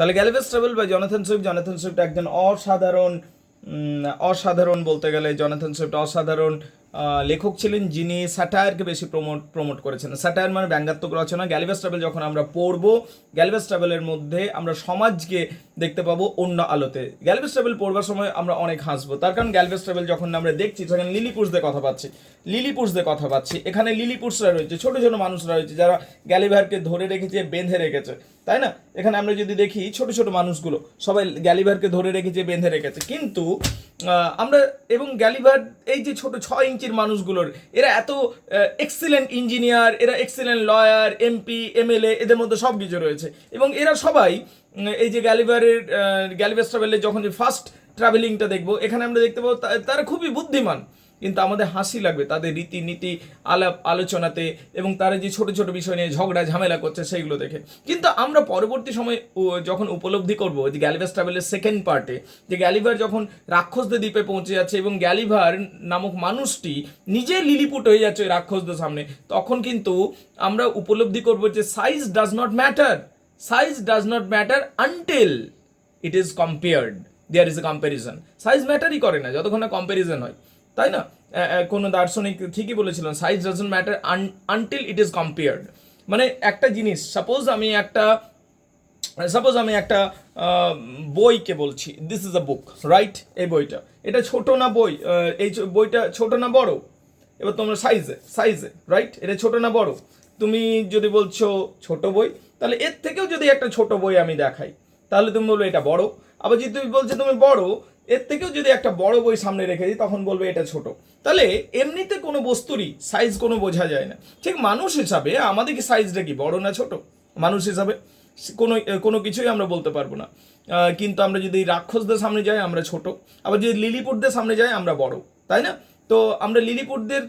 তাহলে Gulliver's travel by Jonathan Swift একজন অসাধারণ বলতে গেলে জনাথন সুইফট অসাধারণ লেখক ছিলেন, যিনি স্যাটায়ারকে বেশি প্রমোট করেছেন। স্যাটায়ার মানে ব্যঙ্গাত্মক রচনা। গ্যালিভার্স ট্রাভেল যখন আমরা পড়বো, গ্যালিভার্স ট্রাভেলের মধ্যে আমরা সমাজকে দেখতে পাবো অন্য আলোতে। গ্যালিভার্স ট্রাভেল পড়বার সময় আমরা অনেক হাসবো, তার কারণ গ্যালিভার্স ট্রাভেল যখন আমরা দেখছি সেখানে লিলিপুটসদের কথা পাচ্ছি। এখানে লিলিপুটসরা রয়েছে, ছোট ছোট মানুষরা রয়েছে যারা গ্যালিভারকে ধরে রেখেছে, বেঁধে রেখেছে, তাই না? এখানে আমরা যদি দেখি ছোট ছোট মানুষগুলো সবাই গ্যালিভারকে ধরে রেখেছে, বেঁধে রেখেছে, কিন্তু আমরা এবং গ্যালিভার এই যে ছোট 6 ইঞ্চির মানুষগুলোর, এরা এত এক্সিলেন্ট ইঞ্জিনিয়ার, এরা এক্সিলেন্ট লয়ার, এমপি, এমএলএ, এদের মধ্যে সব কিছু রয়েছে। এবং এরা সবাই এই যে গ্যালিভার্স ট্রাভেলের যখন যে ফার্স্ট ট্রাভেলিংটা দেখবো, এখানে আমরা দেখতে পাবো তারা খুবই বুদ্ধিমান, কিন্তু আমাদের হাসি লাগবে তাদের রীতিনীতি আলোচনাতে, এবং তারা যে ছোট ছোট বিষয় নিয়ে ঝগড়া ঝামেলা করছে সেইগুলো দেখে। কিন্তু আমরা পরবর্তী সময় যখন উপলব্ধি করবো যে গ্যালিভার্স ট্রাভেলের সেকেন্ড পার্টে, যে গ্যালিভার যখন রাক্ষসদের দ্বীপে পৌঁছে যাচ্ছে এবং গ্যালিভার নামক মানুষটি নিজে লিলিপুট হয়ে যাচ্ছে ওই রাক্ষসদের সামনে, তখন কিন্তু আমরা উপলব্ধি করবো যে size does not matter until it is compared, there is a comparison. Size ম্যাটারই করে না যতক্ষণ না কম্প্যারিজন হয়, তাই না? কোনো দার্শনিক ঠিকই বলেছিলেন, size doesn't matter until it is compared. মানে একটা জিনিস, সাপোজ আমি একটা বইকে বলছি, this is a book, right? এই বইটা, এটা ছোট না বই, এই বইটা ছোট না বড়? এবার তোমরা সাইজে রাইট, এটা ছোট না বড়? তুমি যদি বলছো ছোট বই, তাহলে এর থেকেও যদি একটা ছোট বই আমি দেখাই, তাহলে তুমি বলবে এটা বড়। আবার যদি তুমি বলছো তুমি বড়, এর থেকেও যদি একটা বড় বই সামনে রেখে দিই, তখন বলবে এটা ছোট। তাহলে এমনিতে কোনো বস্তুরই সাইজ কোনো বোঝা যায় না। ঠিক মানুষ হিসাবে আমাদের কি সাইজটা কি বড় না ছোট? মানুষ হিসাবে কোনো কিছুই আমরা বলতে পারবো না। কিন্তু আমরা যদি রাক্ষসদের সামনে যাই আমরা ছোট, আবার যদি লিলিপুটদের সামনে যাই আমরা বড়, তাই না? তো আমরা লিলিপুটদের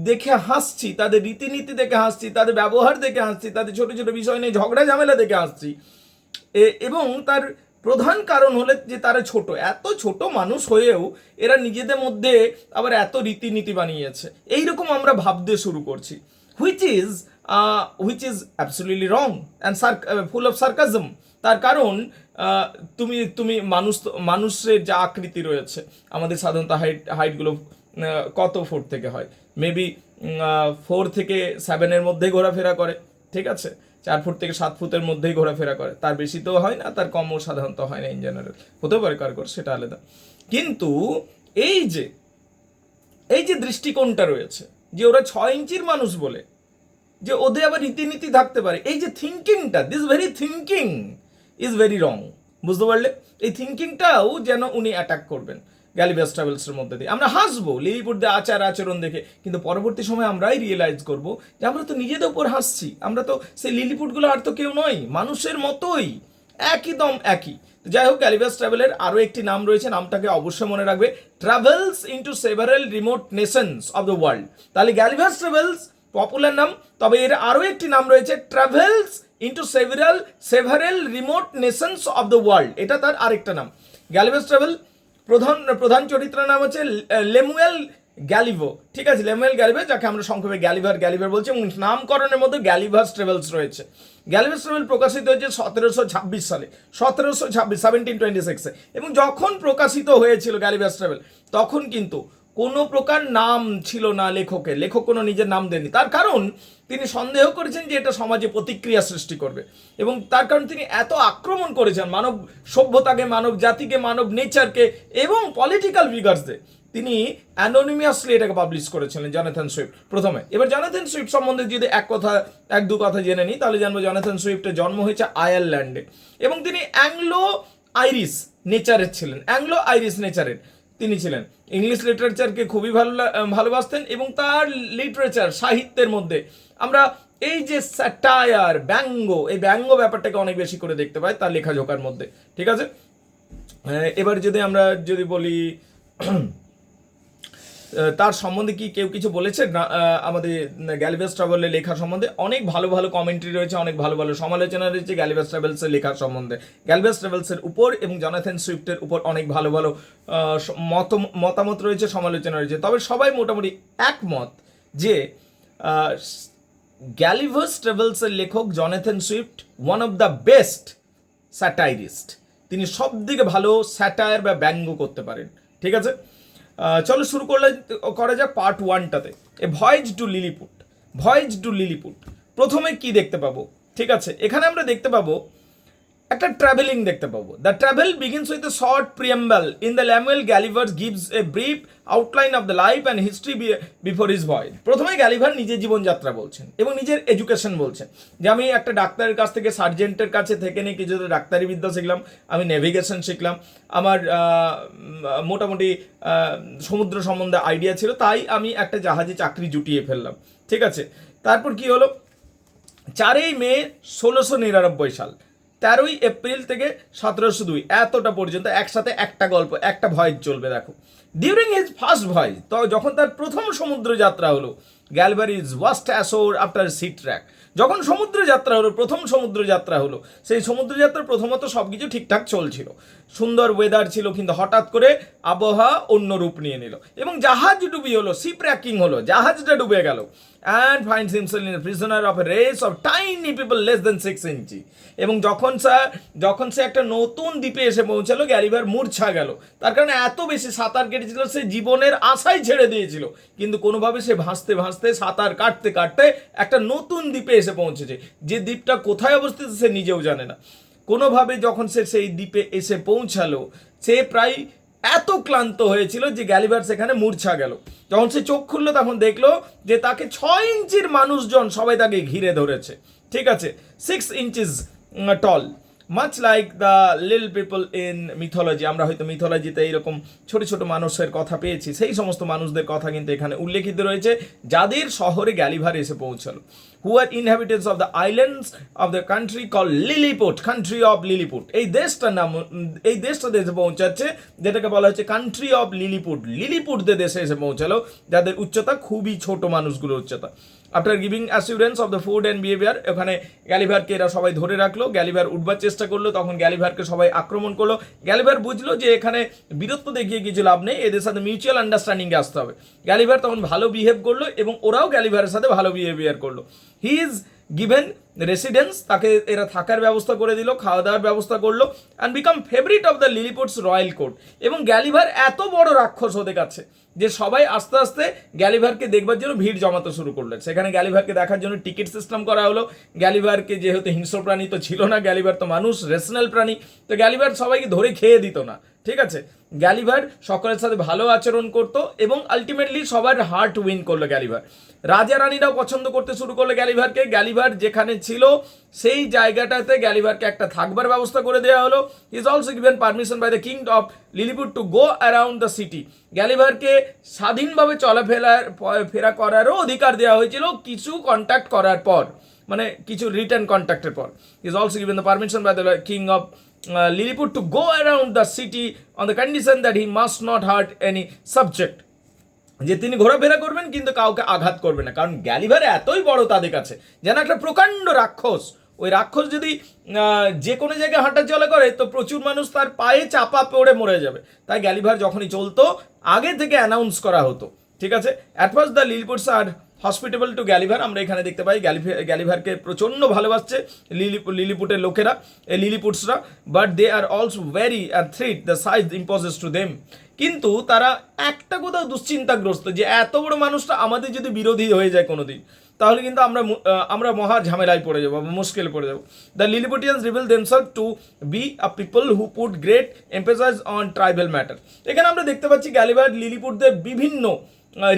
দেখে হাসছি, তাদের রীতিনীতি দেখে হাসছি, তাদের ব্যবহার দেখে হাসছি, তাদের ছোট ছোট বিষয় নিয়ে ঝগড়া ঝামেলা দেখে হাসছি, এবং তার প্রধান কারণ হলে যে তারা ছোট, এত ছোট মানুষ হয়েও এরা নিজেদের মধ্যে আবার এত রীতিনীতি বানিয়েছে, এইরকম আমরা ভাবতে শুরু করছি, which is absolutely wrong and full of sarcasm. তার কারণ তুমি মানুষের যা আকৃতি রয়েছে, আমাদের সাধারণত হাইটগুলো কত ফুট থেকে হয়? মেবি 4 থেকে 7 মধ্যেই ঘোরাফেরা করে, ঠিক আছে? 4 ফুট থেকে 7 ফুটের মধ্যেই ঘোরাফেরা করে, তার বেশি তো হয় না, তার কমও সাধারণত হয় না, ইন জেনারেল হতে পারে কারকর, সেটা আলাদা। কিন্তু এই যে দৃষ্টিকোণটা রয়েছে যে ওরা 6 ইঞ্চির মানুষ বলে যে ওদের আবার রীতিনীতি থাকতে পারে, এই যে থিঙ্কিংটা, this very thinking is very wrong. বুঝতে পারলে? এই থিঙ্কিংটাও যেন উনি অ্যাটাক করবেন গ্যালিভার্স ট্রাভেলসের মধ্যে দিয়ে। আমরা হাসবো লিলিপুটদের আচরণ দেখে, কিন্তু পরবর্তী সময় আমরাই রিয়েলাইজ করবো যে আমরা তো নিজেদের উপর হাসছি, আমরা তো সেই লিলিপুটগুলো আর তো কেউ নয়, মানুষের মতোই, একই। যাই হোক, গ্যালিভার্স ট্রাভেলের আরও একটি নাম রয়েছে, নামটাকে অবশ্যই মনে রাখবে, travels into several remote Nations of the world. তাহলে গ্যালিভার্স ট্রাভেলস পপুলার নাম, তবে এর আরও একটি নাম রয়েছে, travels into several remote Nations of the world, এটা তার আরেকটা নাম। গ্যালিভার্স ট্রাভেল প্রধান চরিত্রের নাম হচ্ছে লেমুয়েল গ্যালিভো, ঠিক আছে? লেমুয়েল গ্যালিভো, যাকে আমরা সংক্ষেপে গ্যালিভার বলছি, এবং নামকরণের মধ্যে গ্যালিভার্স ট্রাভেলস রয়েছে। গ্যালিভার্স ট্রাভেল প্রকাশিত হয়েছে 1726 সালে, 1726 এবং যখন প্রকাশিত হয়েছিল গ্যালিভার্স ট্রাভেল, তখন কিন্তু কোনো প্রকার নাম ছিল না লেখক কোনো নিজের নাম দেননি। তার কারণ তিনি সন্দেহ করেছেন যে এটা সমাজে প্রতিক্রিয়া সৃষ্টি করবে, এবং তার কারণ তিনি এত আক্রমণ করেছেন মানব সভ্যতাকে, মানব জাতিকে, মানব নেচারকে এবং পলিটিক্যাল ফিগার্সদের। তিনি অ্যানোনিমাসলি এটাকে পাবলিশ করেছিলেন, জনাথন সুইফট প্রথমে। এবার জনাথন সুইফট সম্বন্ধে যদি এক দু কথা জেনে নিই, তাহলে জানবো জনাথন সুইফটের জন্ম হয়েছে আয়ারল্যান্ডে, এবং তিনি অ্যাংলো আইরিশ নেচারের তিনি ছিলেন। ইংলিশ লিটারেচারকে খুবই ভালোবাসতেন, এবং তার লিটারেচার সাহিত্যের মধ্যে আমরা এই যে স্যাটায়ার, এই ব্যঙ্গ ব্যাপারটাকে অনেক বেশি করে দেখতে পাই তার লেখাজোখার মধ্যে, ঠিক আছে? এবার আমরা বলি তার সম্বন্ধে কি কেউ কিছু বলেছে না? আমাদের গ্যালিভার্স ট্রাভেলের লেখা সম্বন্ধে অনেক ভালো কমেন্ট্রি রয়েছে, অনেক ভালো সমালোচনা রয়েছে গ্যালিভার্স ট্রাভেলসের লেখার সম্বন্ধে, গ্যালিভার্স ট্রাভেলসের উপর এবং জনাথন সুইফটের উপর অনেক ভালো মতামত রয়েছে, সমালোচনা রয়েছে। তবে সবাই মোটামুটি একমত যে গ্যালিভার্স ট্রাভেলসের লেখক Jonathan Swift one of the best satirist, তিনি সব থেকে ভালো স্যাটায়ার বা ব্যঙ্গ করতে পারেন। ঠিক আছে, চলো শুরু করা যাক পার্ট 1টাতে। A voyage to Lilliput. Voyage to Lilliput প্রথমে কি দেখতে পাবো? ঠিক আছে, এখানে আমরা দেখতে পাবো একটা ট্রাভেলিং দেখতে পাবো। The travel begins with a short preamble in the Lemuel Gulliver gives a brief outline of the life and history before his voyage. প্রথমে গ্যালিভার নিজের জীবনযাত্রা বলছেন এবং নিজের এডুকেশন বলছেন, যে আমি একটা ডাক্তারের কাছ থেকে, সার্জেন্টের কাছে থেকে নিয়ে কিছু ডাক্তারি বিদ্যা শিখলাম, আমি নেভিগেশন শিখলাম, আমার মোটামুটি সমুদ্র সম্বন্ধে আইডিয়া ছিল, তাই আমি একটা জাহাজে চাকরি জুটিয়ে ফেললাম। ঠিক আছে, তারপর কি হলো? 4ই মে 1699 সাল, 13ই এপ্রিল থেকে 1702, এতটা পর্যন্ত একসাথে একটা গল্প, একটা ভয়েজ চলবে। দেখো, ডিউরিং হিজ ফার্স্ট ভয়েজ, তো যখন তার প্রথম সমুদ্র যাত্রা হলো, Gulliver is washed ashore after sea track. যখন সমুদ্র যাত্রা হলো, প্রথম সমুদ্র যাত্রা হলো, সেই সমুদ্র যাত্রা প্রথমত সব কিছু ঠিকঠাক চলছিল, সুন্দর ওয়েদার ছিল, কিন্তু হঠাৎ করে আবহাওয়া অন্য রূপ নিয়ে নিল এবং জাহাজ ডুবি হলো, শিপ র্যাকিং হলো, জাহাজটা ডুবে গেল। And finds himself in prisoner of a race of tiny people less than 6 ইঞ্চি। এবং যখন সে একটা নতুন দ্বীপে এসে পৌঁছালো, গ্যালিভার মূর্ছা গেল, তার কারণে এত বেশি সাঁতার কেটেছিল, সে জীবনের আশাই ছেড়ে দিয়েছিল, কিন্তু কোনোভাবে সে ভাসতে ভাসতে, সাঁতার কাটতে কাটতে একটা নতুন দ্বীপে এসে পৌঁছেছে, যে দ্বীপটা কোথায় অবস্থিত সে নিজেও জানে না। কোনোভাবে যখন সে সেই দ্বীপে এসে পৌঁছালো, সে প্রায় এত ক্লান্ত হয়েছিল যে গ্যালিভার সেখানে মূর্ছা গেল। যখন সে চোখ খুললো, তখন দেখলো যে তাকে 6 ইঞ্চির মানুষজন সবাই তাকে ঘিরে ধরেছে। ঠিক আছে, 6 inches tall, much like the little people in mythology. আমরা হয়তো মিথোলজিতে এইরকম ছোট ছোট মানুষের কথা পেয়েছি, সেই সমস্ত মানুষদের কথা কিন্তু এখানে উল্লেখিত রয়েছে, যাদের শহরে গ্যালিভার এসে পৌঁছালো। Who are inhabitants of the islands of the country call Lilliput, country of Lilliput. এই দেশটার নাম, এই দেশটাতে এসে পৌঁছাচ্ছে, যেটাকে বলা হচ্ছে কান্ট্রি অফ লিলিপুট। লিলিপুটদের দেশে এসে পৌঁছালো, যাদের উচ্চতা খুবই ছোট, মানুষগুলোর উচ্চতা। After giving assurance of the food and behaviour, ওখানে গ্যালিভারকে এরা সবাই ধরে রাখলো। গ্যালিভার উঠবার চেষ্টা করলো, তখন গ্যালিভারকে সবাই আক্রমণ করলো। গ্যালিভার বুঝলো যে এখানে বীরত্ব দেখিয়ে কিছু লাভ নেই, এদের সাথে মিউচুয়াল আন্ডারস্ট্যান্ডিংয়ে আসতে হবে। গ্যালিভার তখন ভালো বিহেভ করলো এবং ওরাও গ্যালিভারের সাথে ভালো বিহেভিয়ার করলো। হি ইজ গিভেন রেসিডেন্স, তাকে এরা থাকার ব্যবস্থা করে দিল, খাওয়া দাওয়ার ব্যবস্থা করলো, and became favourite of the Lilliputs royal court. এবং গ্যালিভার এত বড় রাক্ষস হতে গেছে যে সবাই আস্তে আস্তে গ্যালিভারকে দেখবার জন্য ভিড় জমাতে শুরু করলো। সেখানে গ্যালিভারকে দেখার জন্য টিকিট সিস্টেম করা হলো। গ্যালিভারকে, যেহেতু হিংস্র প্রাণী তো ছিল না, গ্যালিভার তো মানুষ, রেশনাল প্রাণী, তো গ্যালিভার সবাইকে ধরে খেয়ে দিত না। ঠিক আছে, গ্যালিভার সকলের সাথে ভালো আচরণ করতো এবং আলটিমেটলি সবার হার্ট উইন করলো গ্যালিভার। রাজা রানীরাও পছন্দ করতে শুরু করলো গ্যালিভারকে। গ্যালিভার যেখানে ছিল সেই জায়গাটাতে গ্যালিভারকে একটা থাকবার ব্যবস্থা করে দেওয়া হলো। Is also given permission by the king of Lilliput to go around the city. গ্যালিভারকে স্বাধীনভাবে চলাফেরা করারও অধিকার দেওয়া হয়েছিল কিছু কন্ট্যাক্ট করার পর, মানে কিছু রিটার্ন কন্ট্যাক্টের পর। Is also given the permission by the king of Lilliput to go around the city on the condition that he must not hurt any subject, যে তিনি ঘোরাফেরা করবেন কিন্তু কাউকে আঘাত করবে না। কারণ গ্যালিভার এতই বড় তাদের কাছে, যেন একটা প্রকাণ্ড রাক্ষস। ওই রাক্ষস যদি যে কোনো জায়গায় হাঁটা চলা করে, তো প্রচুর মানুষ তার পায়ে চাপা পড়ে মরে যাবে। তাই গ্যালিভার যখনই চলতো, আগে থেকে অ্যানাউন্স করা হতো। ঠিক আছে, at first the Lilliputs are hospitable to Gulliver. আমরা এখানে দেখতে পাই গ্যালিভারকে প্রচণ্ড ভালোবাসছে লিলিপুটের লোকেরা, লিলিপুটসরা। But they are also very threat the size imposes to them. কিন্তু তারা একটা কোথাও দুশ্চিন্তাগ্রস্ত, যে এত বড় মানুষটা আমাদের যদি বিরোধী হয়ে যায় কোনোদিন, তাহলে কিন্তু আমরা মহা ঝামেলায় পড়ে যাবো, মুশকিলে পড়ে যাবো। The Lilliputians reveal themselves to be a people who put great emphasise on tribal matter. এখানে আমরা দেখতে পাচ্ছি গ্যালিভার লিলিপুটদের বিভিন্ন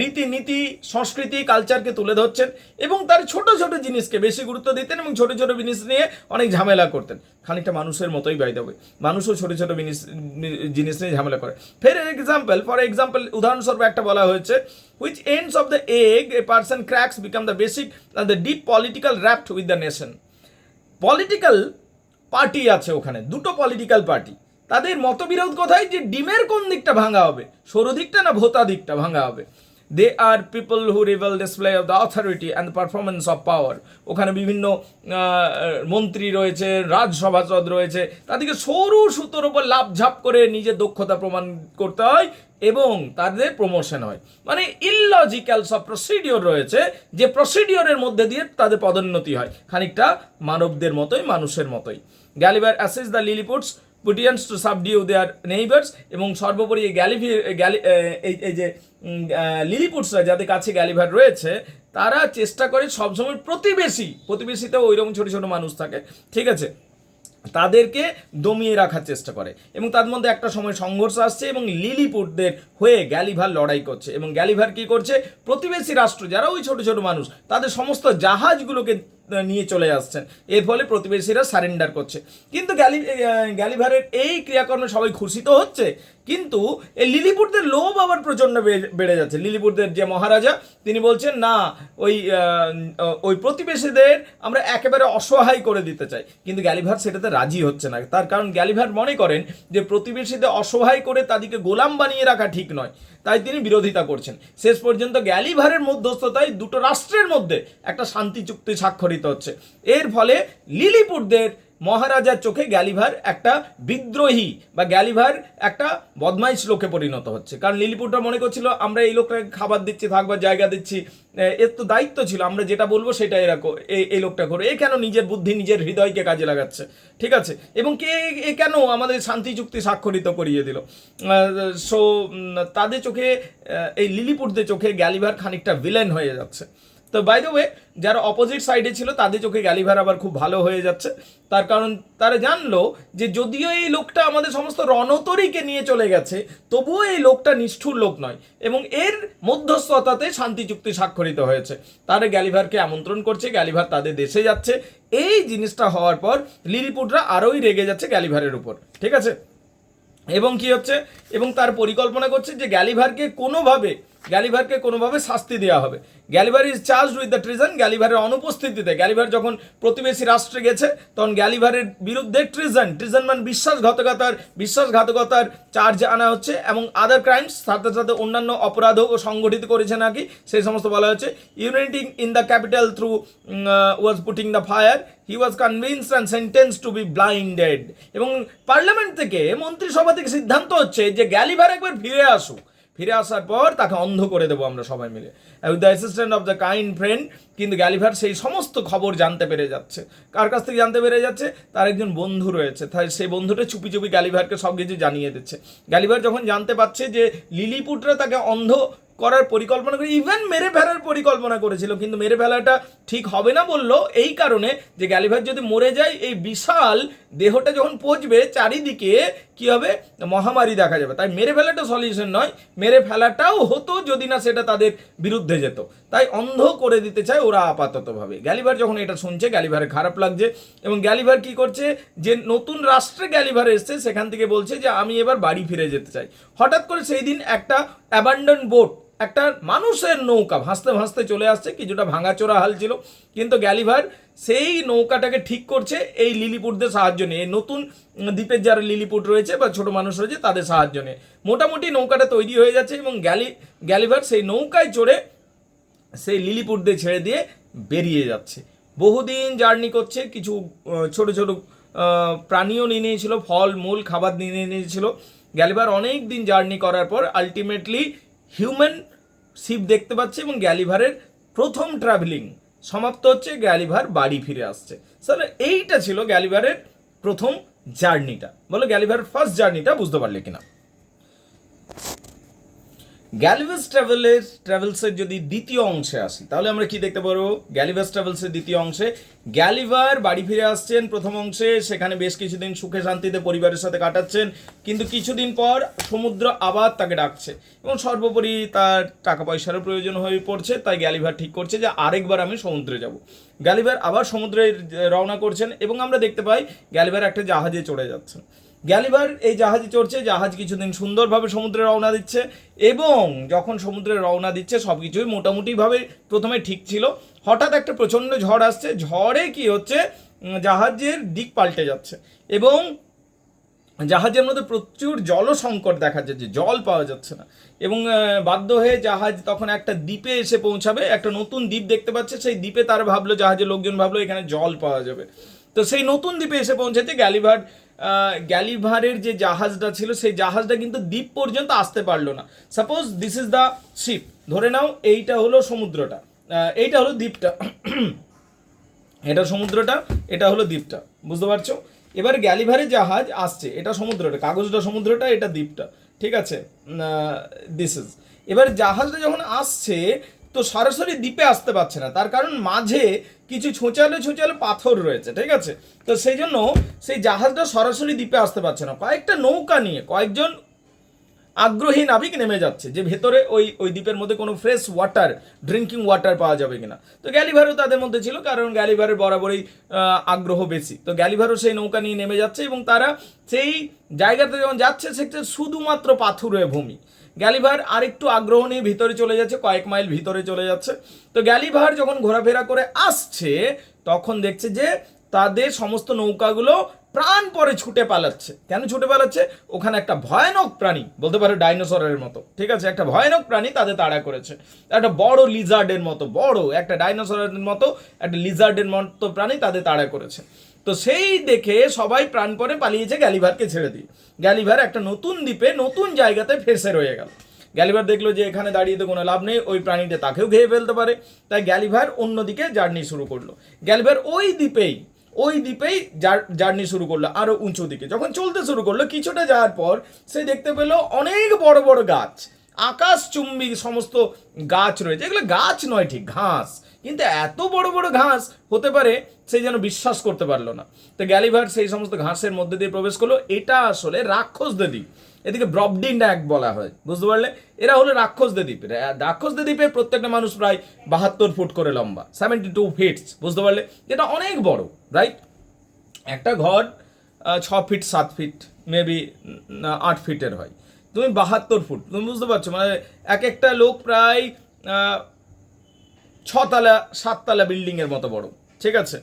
রীতিনীতি, সংস্কৃতি, কালচারকে তুলে ধরছেন এবং তার ছোট ছোট জিনিসকে বেশি গুরুত্ব দিতেন এবং ছোট ছোট জিনিস নিয়ে অনেক ঝামেলা করতেন। খানিকটা মানুষের মতোই বাই দেবে, মানুষও ছোট ছোট জিনিস নিয়ে ঝামেলা করে। ফর এক্সাম্পল উদাহরণস্বরূপ একটা বলা হয়েছে, which ends of the egg a person cracks become the basic and the deep political wrapped with the nation. Political party আছে ওখানে, দুটো পলিটিক্যাল পার্টি, তাদের মতবিরোধ কোথায়, যে ডিমের কোন দিকটা ভাঙা হবে, সরু দিকটা না ভোতা দিকটা ভাঙা হবে। They are people who revel display of the authority and performance of power. ওখানে বিভিন্ন মন্ত্রী রয়েছে, রাজসভাসদ রয়েছে, তাদেরকে সরু সুতোর ওপর লাফঝাপ করে নিজের দক্ষতা প্রমাণ করতে হয় এবং তাদের প্রমোশন হয়। মানে ইললজিক্যাল সব প্রসিডিওর রয়েছে, যে প্রসিডিওরের মধ্যে দিয়ে তাদের পদোন্নতি হয়, খানিকটা মানবদের মতোই, মানুষের মতোই। Gulliver assist the Lilliputians to subdue their neighbours, এবং সর্বোপরি এই যে লিলিপুটসরা যাদের কাছে গ্যালিভার রয়েছে তারা চেষ্টা করে সবসময় প্রতিবেশীতেও ওইরকম ছোটো ছোটো মানুষ থাকে, ঠিক আছে, তাদেরকে দমিয়ে রাখার চেষ্টা করে, এবং তার মধ্যে একটা সময় সংঘর্ষ আসছে এবং লিলিপুটদের হয়ে গ্যালিভার লড়াই করছে, এবং গ্যালিভার কি করছে, প্রতিবেশী রাষ্ট্র যারা ওই ছোট ছোট মানুষ তাদের সমস্ত জাহাজগুলোকে নিয়ে চলে আসছেন, এর ফলে প্রতিবেশীরা সারেন্ডার করছে। কিন্তু গ্যালিভারের এই ক্রিয়াকর্মে সবাই খুশি তো হচ্ছে, কিন্তু এই লিলিপুটদের লোভ আবার প্রচণ্ড বেড়ে যাচ্ছে। লিলিপুটদের যে মহারাজা তিনি বলছেন না, ওই প্রতিবেশীদের আমরা একেবারে অসহায় করে দিতে চাই, কিন্তু গ্যালিভার সেটাতে রাজি হচ্ছে না। তার কারণ গ্যালিভার মনে করেন যে প্রতিবেশীদের অসহায় করে তাদেরকে গোলাম বানিয়ে রাখা ঠিক নয়, তাই তিনি বিরোধিতা করছেন। শেষ পর্যন্ত গ্যালিভারের মধ্যস্থতায় দুটো রাষ্ট্রের মধ্যে একটা শান্তি চুক্তি স্বাক্ষরিত হচ্ছে। এর ফলে লিলিপুটদের মহারাজার চোখে গ্যালিভার একটা বিদ্রোহী বা গ্যালিভার একটা বদমাইশ লোকে পরিণত হচ্ছে, কারণ লিলিপুটরা মনে করছিল আমরা এই লোকটাকে খাবার দিচ্ছি, থাকবার জায়গা দিচ্ছি, এর তো দায়িত্ব ছিল, আমরা যেটা বলবো সেটা এই লোকটা করে, এ কেন নিজের বুদ্ধি নিজের হৃদয়কে কাজে লাগাচ্ছে, ঠিক আছে, এবং এ কেন আমাদের শান্তি চুক্তি স্বাক্ষরিত করিয়ে দিল। সো তাদের চোখে, এই লিলিপুটদের চোখে গ্যালিভার খানিকটা ভিলেন হয়ে যাচ্ছে। তো বাই দ্য ওয়ে, যারা অপোজিট সাইডে ছিল তাদের চোখে গ্যালিভার আবার খুব ভালো হয়ে যাচ্ছে, তার কারণ তারা জানলো যে যদিও এই লোকটা আমাদের সমস্ত রণতরীকে নিয়ে চলে গেছে, তবুও এই লোকটা নিষ্ঠুর লোক নয়, এবং এর মধ্যস্থতাতে শান্তি চুক্তি স্বাক্ষরিত হয়েছে। তারা গ্যালিভারকে আমন্ত্রণ করছে, গ্যালিভার তাদের দেশে যাচ্ছে। এই জিনিসটা হওয়ার পর লিলিপুটরা আরোই রেগে যাচ্ছে গ্যালিভারের উপর, ঠিক আছে, এবং কি হচ্ছে, এবং তার পরিকল্পনা করছে যে গ্যালিভারকে কোনোভাবে শাস্তি দেওয়া হবে। Gulliver is charged with the treason. গ্যালিভারের অনুপস্থিতিতে, গ্যালিভার যখন প্রতিবেশী রাষ্ট্রে গেছে তখন গ্যালিভারের বিরুদ্ধে ট্রিজন মানে বিশ্বাসঘাতকতার চার্জ আনা হচ্ছে, এবং আদার ক্রাইমস, সাথে সাথে অন্যান্য অপরাধও সংগঠিত করেছে নাকি সেই সমস্ত বলা হচ্ছে। Urinating in the capital through was putting the fire, he was convinced and sentenced to be blinded. এবং পার্লামেন্ট থেকে, মন্ত্রিসভা থেকে সিদ্ধান্ত হচ্ছে যে গ্যালিভার একবার ফিরে আসার পর তাকে অন্ধ করে দেবো আমরা সবাই মিলে, with the assistant of the kind friend. কিন্তু গ্যালিভার সেই সমস্ত খবর জানতে পেরে যাচ্ছে। কার কাছ থেকে জানতে পেরে যাচ্ছে? তার একজন বন্ধু রয়েছে, তাই সেই বন্ধুটা চুপি চুপি গ্যালিভারকে সব কিছু জানিয়ে দিচ্ছে। গ্যালিভার যখন জানতে পারছে যে লিলিপুটরা তাকে অন্ধ করার পরিকল্পনা করে, ইভেন মেরে ফেলার পরিকল্পনা করেছিল, কিন্তু মেরে ফেলাটা ঠিক হবে না বললো এই কারণে যে গ্যালিভার যদি মরে যায়, এই বিশাল দেহটা যখন পচবে চারিদিকে কি হবে, মহামারী দেখা যাবে। তাই মেরে ফেলাটা সলিউশন নয়, মেরে ফেলাটাও হতো যদি না সেটা তাদের বিরুদ্ধে যেত, তাই অন্ধ করে দিতে চায় ওরা আপাততভাবে। গ্যালিভার যখন এটা শুনছে, গ্যালিভারের খারাপ লাগছে, এবং গ্যালিভার কি করছে, যে নতুন রাষ্ট্রে গ্যালিভার এসছে সেখান থেকে বলছে যে আমি এবার বাড়ি ফিরে যেতে চাই। হঠাৎ করে সেই দিন একটা অ্যাবান্ডন বোট, একটা মানুষের নৌকা ভাসতে ভাসতে চলে আসছে, কিছুটা ভাঙাচোরা হাল ছিল, কিন্তু গ্যালিভার সেই নৌকাটাকে ঠিক করছে এই লিলিপুটদের সাহায্য নিয়ে, এই নতুন দ্বীপের যারা লিলিপুট রয়েছে বা ছোট মানুষ রয়েছে তাদের সাহায্য নিয়ে মোটামুটি নৌকাটা তৈরি হয়ে যাচ্ছে, এবং গ্যালিভার সেই নৌকায় চড়ে সেই লিলিপুটদের ছেড়ে দিয়ে বেরিয়ে যাচ্ছে। বহুদিন জার্নি করছে, কিছু ছোট ছোট প্রাণীও নিয়ে নিয়েছিল, ফল মূল খাবার নিয়ে নিয়েছিল। গ্যালিভার অনেক দিন জার্নি করার পর আলটিমেটলি হিউম্যান শিপ দেখতে পাচ্ছে, এবং গ্যালিভারের প্রথম ট্রাভেলিং সমাপ্ত হচ্ছে, গ্যালিভার বাড়ি ফিরে আসছে। স্যার এইটা ছিল গ্যালিভারের প্রথম জার্নিটা। বলো গ্যালিভারের ফার্স্ট জার্নিটা বুঝতে পারলে কিনা? গ্যালিভার্স ট্রাভেলসের যদি দ্বিতীয় অংশে আসি তাহলে আমরা কি দেখতে পারবো? গ্যালিভার্স ট্রাভেলসের দ্বিতীয় অংশে গ্যালিভার বাড়ি ফিরে আসছেন প্রথম অংশে, সেখানে বেশ কিছুদিন সুখে শান্তিতে পরিবারের সাথে কাটাচ্ছেন, কিন্তু কিছুদিন পর সমুদ্র আবার তাকে ডাকছে, এবং সর্বোপরি তার টাকা পয়সারও প্রয়োজন হয়ে পড়ছে, তাই গ্যালিভার ঠিক করছে যে আরেকবার আমি সমুদ্রে যাব। গ্যালিভার আবার সমুদ্রে রওনা করছেন, এবং আমরা দেখতে পাই গ্যালিভার একটা জাহাজে চড়ে যাচ্ছেন। গ্যালিভার এই জাহাজে চড়ছে, জাহাজ কিছুদিন সুন্দরভাবে সমুদ্রে রওনা দিচ্ছে, এবং যখন সমুদ্রে রওনা দিচ্ছে সব কিছুই মোটামুটিভাবে প্রথমে ঠিক ছিল। হঠাৎ একটা প্রচণ্ড ঝড় আসছে, ঝড়ে কি হচ্ছে, জাহাজের দিক পাল্টে যাচ্ছে, এবং জাহাজের মধ্যে প্রচুর জল সংকট দেখা যাচ্ছে, জল পাওয়া যাচ্ছে না, এবং বাধ্য হয়ে জাহাজ তখন একটা দ্বীপে এসে পৌঁছাবে। একটা নতুন দ্বীপ দেখতে পাচ্ছে, সেই দ্বীপে তারা ভাবলো, জাহাজের লোকজন ভাবলো এখানে জল পাওয়া যাবে। তো সেই নতুন দ্বীপে এসে পৌঁছেছে গ্যালিভারের যে জাহাজটা ছিল সেই জাহাজটা কিন্তু দ্বীপ পর্যন্ত আসতে পারলো না। Suppose this is the ship, ধরে নাও এইটা হলো সমুদ্রটা, এইটা হলো দ্বীপটা, এটা সমুদ্রটা, এটা হলো দ্বীপটা, বুঝতে পারছো? এবার গ্যালিভারের জাহাজ আসছে, এটা সমুদ্রটা, কাগজটা সমুদ্রটা, এটা দ্বীপটা, ঠিক আছে, দিস ইজ। এবার জাহাজটা যখন আসছে তো সরাসরি দ্বীপে আসতে পারছে না, তার কারণ মাঝে কিছু ছোঁচালো ছোঁচালো পাথর রয়েছে, ঠিক আছে। তো সেই জন্য সেই জাহাজটা সরাসরি দ্বীপে আসতে পারছে না। কয়েকটা নৌকা নিয়ে কয়েকজন আগ্রহী নাবিক নেমে যাচ্ছে যে ভেতরে ওই দ্বীপের মধ্যে কোনো ফ্রেশ ওয়াটার, ড্রিঙ্কিং ওয়াটার পাওয়া যাবে কিনা। তো গ্যালিভারও তাদের মধ্যে ছিল, কারণ গ্যালিভারের বরাবরই আগ্রহ বেশি। তো গ্যালিভারও সেই নৌকা নিয়ে নেমে যাচ্ছে এবং তারা সেই জায়গাতে যখন যাচ্ছে সেটা শুধুমাত্র পাথুরে ভূমি। গ্যালিভার আরেকটু আগ্রহ নিয়ে ভিতরে চলে যাচ্ছে, কয়েক মাইল ভিতরে চলে যাচ্ছে। তো গ্যালিভার যখন ঘোরাফেরা করে আসছে তখন দেখছে যে তাদের সমস্ত নৌকাগুলো প্রাণপরে ছুটে পালাচ্ছে। কেন ছুটে পালাচ্ছে? ওখানে একটা ভয়ানক প্রাণী, বলতে পারো ডাইনোসরের মতো, ঠিক আছে, একটা ভয়ানক প্রাণী তাদের তাড়া করেছে। একটা বড় লিজার্ডের মতো, বড় একটা ডাইনোসরের মতো একটা লিজার্ডের মতো প্রাণী তাদের তাড়া করেছে। তো সেই দেখে সবাই প্রাণপরে পালিয়েছে গ্যালিভারকে ছেড়ে দিয়ে। গ্যালিভার একটা নতুন দ্বীপে নতুন জায়গাতে ফেসে রয়ে গেল। গ্যালিভার দেখলো যে এখানে দাঁড়িয়ে তো কোনো লাভ নেই, ওই প্রাণীটা তাকেও খেয়ে ফেলতে পারে। তাই গ্যালিভার অন্যদিকে জার্নি শুরু করলো। গ্যালিভার ওই দ্বীপেই জার্নি শুরু করলো আরো উঁচু দিকে। যখন চলতে শুরু করলো কিছুটা যাওয়ার পর সে দেখতে পেলো অনেক বড় বড় গাছ, আকাশচুম্বী সমস্ত গাছ রয়েছে। এগুলো গাছ নয়, ঠিক ঘাস, কিন্তু এত বড় বড় ঘাস হতে পারে সে যেন বিশ্বাস করতে পারলো না। তো গ্যালিভার সেই সমস্ত ঘাসের মধ্যে দিয়ে প্রবেশ করলো। এটা আসলে রাক্ষসদের দ্বীপ, এদিকে ব্রবডিন্যাক বলা হয়, বুঝতে পারলে? এরা হলো রাক্ষসদের দ্বীপ। রাক্ষসদের দ্বীপে প্রত্যেকটা মানুষ প্রায় 72 ফুট করে লম্বা, 72 ফিটস, বুঝতে পারলে? যেটা অনেক বড়, রাইট? একটা ঘর 6 ফিট 7 ফিট মেবি 8 ফিটের হয়, তুমি 72 ফুট, তুমি বুঝতে পারছো? মানে এক একটা লোক প্রায় 6 তলা 7 তলা বিল্ডিংয়ের মতো বড়, ঠিক আছে,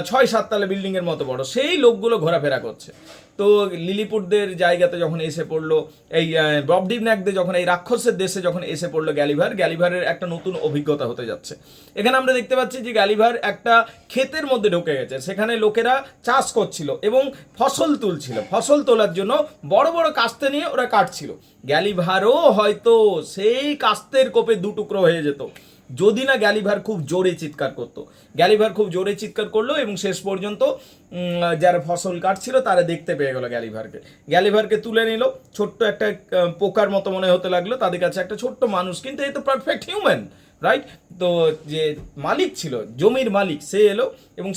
6-7 তলা বিল্ডিংয়ের মতো বড়। সেই লোকগুলো ঘোরাফেরা করছে। তো লিলিপুটদের জায়গাতে যখন এসে পড়লো, এই ব্রবডিন্যাকদের যখন এই রাক্ষসের দেশে যখন এসে পড়লো গ্যালিভারের একটা নতুন অভিজ্ঞতা হতে যাচ্ছে। এখানে আমরা দেখতে পাচ্ছি যে গ্যালিভার একটা ক্ষেতের মধ্যে ঢুকে গেছে। সেখানে লোকেরা চাষ করছিল এবং ফসল তুলছিল। ফসল তোলার জন্য বড় বড় কাস্তে নিয়ে ওরা কাটছিল। গ্যালিভারও হয়তো সেই কাস্তের কোপে 2 টুকরো হয়ে যেত যদি না গ্যালিভার খুব জোরে চিৎকার করতো। গ্যালিভার খুব জোরে চিৎকার করলো এবং শেষ পর্যন্ত যারা ফসল কাটছিল তারা দেখতে পেয়ে গেল গ্যালিভারকে তুলে নিল। ছোট্ট একটা পোকার মতো মনে হতে লাগলো তাদের কাছে, একটা ছোট্ট মানুষ, কিন্তু এই তো পারফেক্ট হিউম্যান, রাইট? তো যে মালিক ছিল, জমির মালিক, সে এলো এবং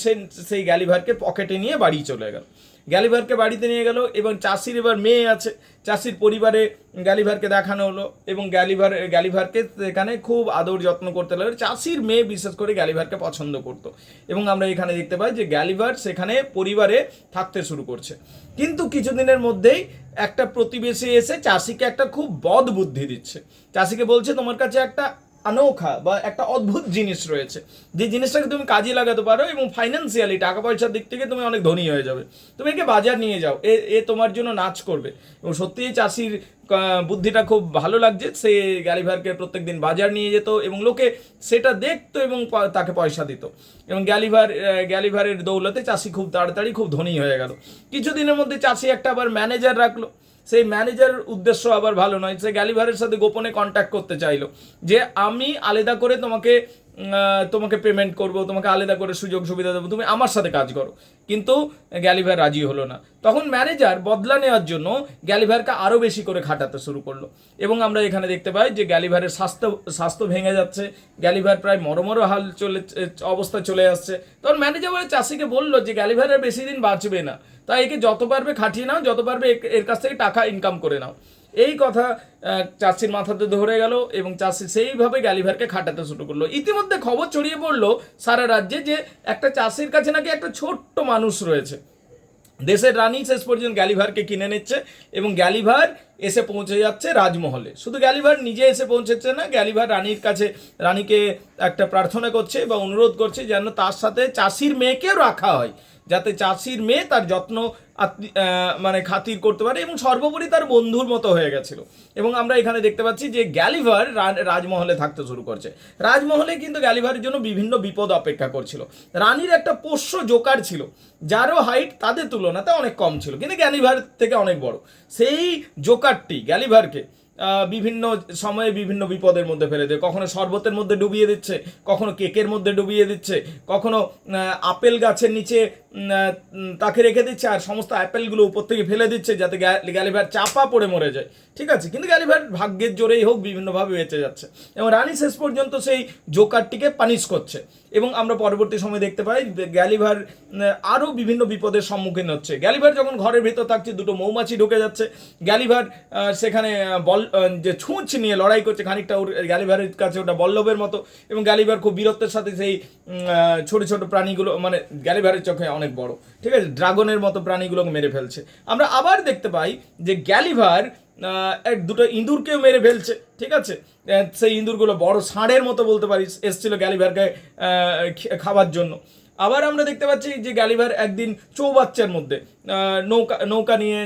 সেই গ্যালিভারকে পকেটে নিয়ে বাড়ি চলে গেল। গ্যালিভারকে বাড়িতে নিয়ে গেল এবং চাষির এবার মেয়ে আছে, চাষির পরিবারে গ্যালিভারকে দেখানো হলো এবং গ্যালিভারকে সেখানে খুব আদর যত্ন করতে লাগলো। চাষির মেয়ে বিশেষ করে গ্যালিভারকে পছন্দ করতো এবং আমরা এখানে দেখতে পাই যে গ্যালিভার সেখানে পরিবারে থাকতে শুরু করছে। কিন্তু কিছুদিনের মধ্যেই একটা প্রতিবেশী এসে চাষিকে একটা খুব বদ বুদ্ধি দিচ্ছে। চাষিকে বলছে তোমার কাছে একটা অনোখা বা একটা অদ্ভুত জিনিস রয়েছে, যে জিনিসটাকে তুমি কাজে লাগাতে পারো এবং ফাইন্যান্সিয়ালি টাকা পয়সার দিক থেকে তুমি অনেক ধনী হয়ে যাবে। তুমি একে বাজার নিয়ে যাও, এ তোমার জন্য নাচ করবে। এবং সত্যিই চাষির বুদ্ধিটা খুব ভালো লাগছে। সে গ্যালিভারকে প্রত্যেকদিন বাজার নিয়ে যেত এবং লোকে সেটা দেখতো এবং তাকে পয়সা দিত। এবং গ্যালিভারের দৌলতে চাষি খুব তাড়াতাড়ি খুব ধনী হয়ে গেল। কিছুদিনের মধ্যে চাষি একটা আবার ম্যানেজার রাখলো। সেই ম্যানেজারের উদ্দেশ্য আবার ভালো নয়। সে গ্যালিভারের সাথে গোপনে কন্ট্যাক্ট করতে চাইলো যে আমি আলাদা করে তোমাকে পেমেন্ট করব, তোমাকে আলাদা করে সুযোগ সুবিধা দেবো, তুমি আমার সাথে কাজ করো। কিন্তু গ্যালিভার রাজি হলো না। তখন ম্যানেজার বদলা নেওয়ার জন্য গ্যালিভারকে আরও বেশি করে খাটাতে শুরু করলো এবং আমরা এখানে দেখতে পাই যে গ্যালিভারের স্বাস্থ্য ভেঙে যাচ্ছে। গ্যালিভার প্রায় মরমরো অবস্থা চলে আসছে। তখন ম্যানেজার বলে চাষিকে বললো যে গ্যালিভারের বেশি দিন বাঁচবে না, তাই একে যত পারবে খাটিয়ে নাও, যত পারবে এর কাছ থেকে টাকা ইনকাম করে নাও। এই কথা চাষির মাথাতে ধরে গেল এবং চাষি সেইভাবে গ্যালিভারকে খাটাতে শুরু করলো। ইতিমধ্যে খবর ছড়িয়ে পড়লো সারা রাজ্যে যে একটা চাষির কাছে নাকি একটা ছোট্ট মানুষ রয়েছে। দেশের রানী শেষ পর্যন্ত গ্যালিভারকে কিনে নিচ্ছে এবং গ্যালিভার এসে পৌঁছে যাচ্ছে রাজমহলে। শুধু গ্যালিভার নিজে এসে পৌঁছেছে না, গ্যালিভার রানীকে একটা প্রার্থনা করছে বা অনুরোধ করছে যেন তার সাথে চাষির মেয়েকেও রাখা হয়, যাতে চাষির মেয়ে তার যত্ন মানে খাতির করতে পারে এবং সর্বোপরি তার বন্ধুর মতো হয়ে গেছিল। এবং আমরা এখানে দেখতে পাচ্ছি যে গ্যালিভার রাজমহলে থাকতে শুরু করছে। রাজমহলে কিন্তু গ্যালিভারের জন্য বিভিন্ন বিপদ অপেক্ষা করছিল। রানীর একটা পোষ্য জোকার ছিল, যারও হাইট তাদের তুলনাতে অনেক কম ছিল, কিন্তু গ্যালিভার থেকে অনেক বড়। সেই জোকারটি গ্যালিভারকে বিভিন্ন সময়ে বিভিন্ন বিপদের মধ্যে ফেলে দেয়, কখনো শরবতের মধ্যে ডুবিয়ে দিচ্ছে, কখনো কেকের মধ্যে ডুবিয়ে দিচ্ছে, কখনো আপেল গাছের নিচে তাকে রেখে দিচ্ছে আর সমস্ত অ্যাপেলগুলো উপর থেকে ফেলে দিচ্ছে যাতে গ্যালিভার চাপা পড়ে মরে যায়। ঠিক আছে, কিন্তু গ্যালিভার ভাগ্যের জোরেই হোক বিভিন্নভাবে বেঁচে যাচ্ছে এবং রানী শেষ পর্যন্ত সেই জোকারটিকে পানিশ করছে এবং আমরা পরবর্তী সময় দেখতে পাই গ্যালিভার আরও বিভিন্ন বিপদের সম্মুখীন হচ্ছে। গ্যালিভার যখন ঘরের ভেতর থাকছে দুটো মৌমাছি ঢুকে যাচ্ছে, গ্যালিভার সেখানে বল যে ছুঁচ নিয়ে লড়াই করছে, খানিকটা ওর গ্যালিভারের কাছে ওটা বল্লভের মতো এবং গ্যালিভার খুব বীরত্বের সাথে সেই ছোট ছোট প্রাণীগুলো, মানে গ্যালিভারের চোখে অনেক বড়, ঠিক আছে, ড্রাগনের মতো প্রাণীগুলোকে মেরে ফেলছে। আমরা আবার দেখতে পাই যে গ্যালিভার দুটো ইঁদুরকেও মেরে ফেলছে। ঠিক আছে, সেই ইঁদুরগুলো বড় ষাঁড়ের মতো বলতে পারিস এসেছিল গ্যালিভারকে খাবার জন্য। আবার আমরা দেখতে পাচ্ছি যে গ্যালিভার একদিন চৌবাচ্চার মধ্যে নৌকা নিয়ে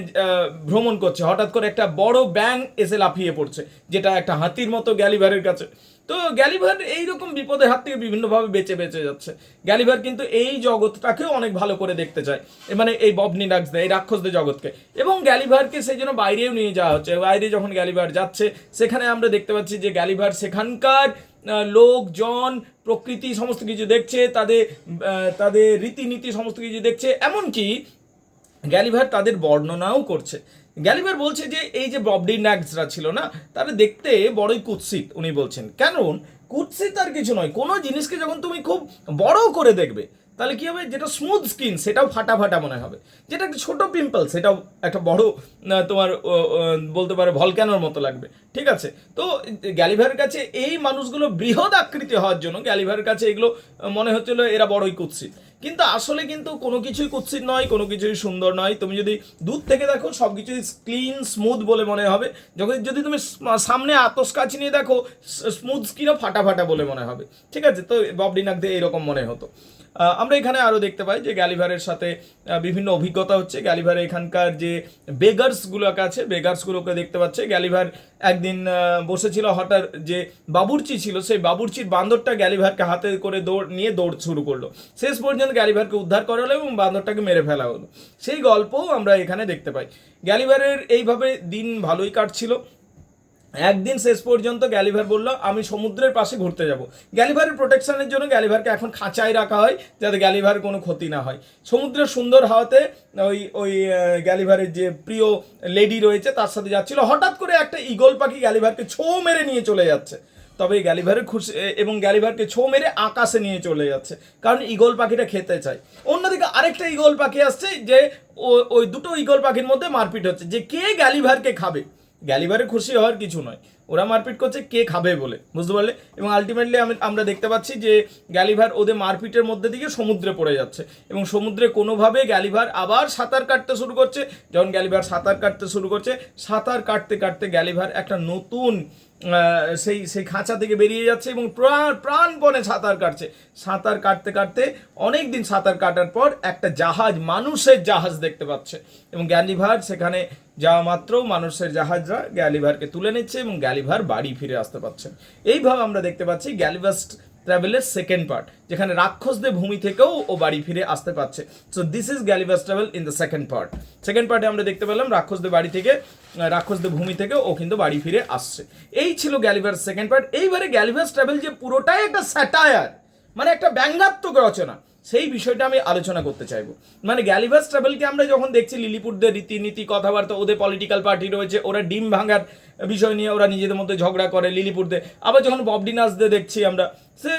ভ্রমণ করছে, হঠাৎ করে একটা বড় ব্যাঙ এসে লাফিয়ে পড়ছে যেটা একটা হাতির মতো গ্যালিভারের কাছে। তো গ্যালিভার এইরকম বিপদের হাত থেকে বিভিন্নভাবে বেঁচে বেঁচে যাচ্ছে। গ্যালিভার কিন্তু এই জগৎটাকেও অনেক ভালো করে দেখতে চায়, মানে এই ববনিডাক্সদের, এই রাক্ষসদের জগৎকে, এবং গ্যালিভারকে সেই জন্য বাইরেও নিয়ে যাওয়া হচ্ছে। বাইরে যখন গ্যালিভার যাচ্ছে সেখানে আমরা দেখতে পাচ্ছি যে গ্যালিভার সেখানকার লোকজন, প্রকৃতি সমস্ত কিছু দেখছে, তাদের রীতিনীতি সমস্ত কিছু দেখছে, এমনকি গ্যালিভার তাদের বর্ণনাও করছে। গ্যালিভার বলছে যে এই যে ববনিডাক্সরা ছিল না, তারা দেখতে বড়ই কুৎসিত। উনি বলছেন কারণ কুৎসিত আর কিছু নয়, কোনো জিনিসকে যখন তুমি খুব বড় করে দেখবে তাহলে কি হবে, যেটা স্মুথ স্কিন সেটাও ফাটা ফাটা মনে হবে, যেটা একটা ছোট পিম্পল সেটাও একটা বড় তোমার বলতে পারো ভলক্যানোর মতো লাগবে। ঠিক আছে, তো গ্যালিভারের কাছে এই মানুষগুলো বৃহৎ আকৃতি হওয়ার জন্য গ্যালিভারের কাছে এগুলো মনে হচ্ছিল এরা বড়ই কুৎসিত, কিন্তু আসলে কিন্তু কোনো কিছুই কুৎসিত নয়, কোনো কিছুই সুন্দর নয়। তুমি যদি দূর থেকে দেখো সব কিছুই ক্লিন স্মুথ বলে মনে হবে, যখন যদি তুমি সামনে আতস কাছ নিয়ে দেখো স্মুথ স্কিনও ফাটা ফাটা বলে মনে হবে। ঠিক আছে, তো ববনিডাক্সদের এইরকম মনে হতো। আমরা এখানে আরও দেখতে পাই যে গ্যালিভারের সাথে বিভিন্ন অভিজ্ঞতা হচ্ছে। গ্যালিভার এখানকার যে বেগার্সগুলোকে আছে, বেগার্সগুলোকে দেখতে পাচ্ছে। গ্যালিভার একদিন বসেছিল, হঠাৎ যে বাবুর্চি ছিল সেই বাবুর্চির বান্দরটা গ্যালিভারকে হাতে করে নিয়ে দৌড় শুরু করলো। শেষ পর্যন্ত গ্যালিভারকে উদ্ধার করা হলো এবং বান্দরটাকে মেরে ফেলা হলো। সেই গল্পও আমরা এখানে দেখতে পাই। গ্যালিভারের এইভাবে দিন ভালোই কাটছিল। একদিন শেষ পর্যন্ত গ্যালিভার বলল আমি সমুদ্রের পাশে ঘুরতে যাব। গ্যালিভারের প্রোটেকশনের জন্য গ্যালিভারকে এখন খাঁচায় রাখা হয় যাতে গ্যালিভার কোনো ক্ষতি না হয়। সমুদ্রের সুন্দর হাওয়াতে ওই গ্যালিভারের যে প্রিয় লেডি রয়েছে তার সাথে যাচ্ছিল, হঠাৎ করে একটা ঈগল পাখি গ্যালিভারকে ছো মেরে নিয়ে চলে যাচ্ছে। তবে গ্যালিভারের খুশি এবং গ্যালিভারকে ছো মেরে আকাশে নিয়ে চলে যাচ্ছে, কারণ ঈগল পাখিটা খেতে চায়। অন্যদিকে আরেকটা ঈগল পাখি আসছে, যে ওই দুটো ঈগল পাখির মধ্যে মারপিট হচ্ছে যে কে গ্যালিভারকে খাবে। গ্যালিভারে খুশি হওয়ার কিছু নয়, ওরা মারপিট করছে কে খাবে বলে, বুঝতে পারলে। এবং আলটিমেটলি আমরা দেখতে পাচ্ছি যে গ্যালিভার ওদের মারপিটের মধ্যে দিয়ে সমুদ্রে পড়ে যাচ্ছে এবং সমুদ্রে কোনোভাবে গ্যালিভার আবার সাঁতার কাটতে শুরু করছে। যখন গ্যালিভার সাঁতার কাটতে শুরু করছে, সাঁতার কাটতে কাটতে গ্যালিভার একটা নতুন সেই খাঁচা থেকে বেরিয়ে যাচ্ছে এবং প্রাণপণে সাঁতার কাটছে। সাঁতার কাটতে কাটতে অনেক দিন সাঁতার কাটার পর একটা জাহাজ, মানুষের জাহাজ দেখতে পাচ্ছে এবং গ্যালিভার সেখানে যাওয়া মাত্র মানুষের জাহাজরা গ্যালিভারকে তুলে নিচ্ছে এবং গ্যালিভার বাড়ি ফিরে আসতে পারছে। এইভাবে আমরা দেখতে পাচ্ছি গ্যালিভার ট্রাভেলের সেকেন্ড পার্ট, যেখানে রাক্ষসদের ভূমি থেকেও ও বাড়ি ফিরে আসতে পারছে। So this is Gulliver travel in the second part. Second পার্টে আমরা দেখতে পেলাম রাক্ষসদের ভূমি থেকে ও কিন্তু বাড়ি ফিরে আসছে। এই ছিল গ্যালিভার সেকেন্ড পার্ট। এইবারে গ্যালিভার ট্রাভেল যে পুরোটাই একটা স্যাটায়ার, মানে একটা ব্যঙ্গাত্মক রচনা, সেই বিষয়টা আমি আলোচনা করতে চাইবো। মানে গ্যালিভার ট্রাভেলকে আমরা যখন দেখছি লিলিপুটদের রীতিনীতি কথাবার্তা, ওদের পলিটিক্যাল পার্টি রয়েছে, ওরা ডিম ভাঙার বিষয় নিয়ে ওরা নিজেদের মধ্যে ঝগড়া করে লিলিপুটদের। আবার যখন ববনিডাক্সদের দেখছি আমরা, সে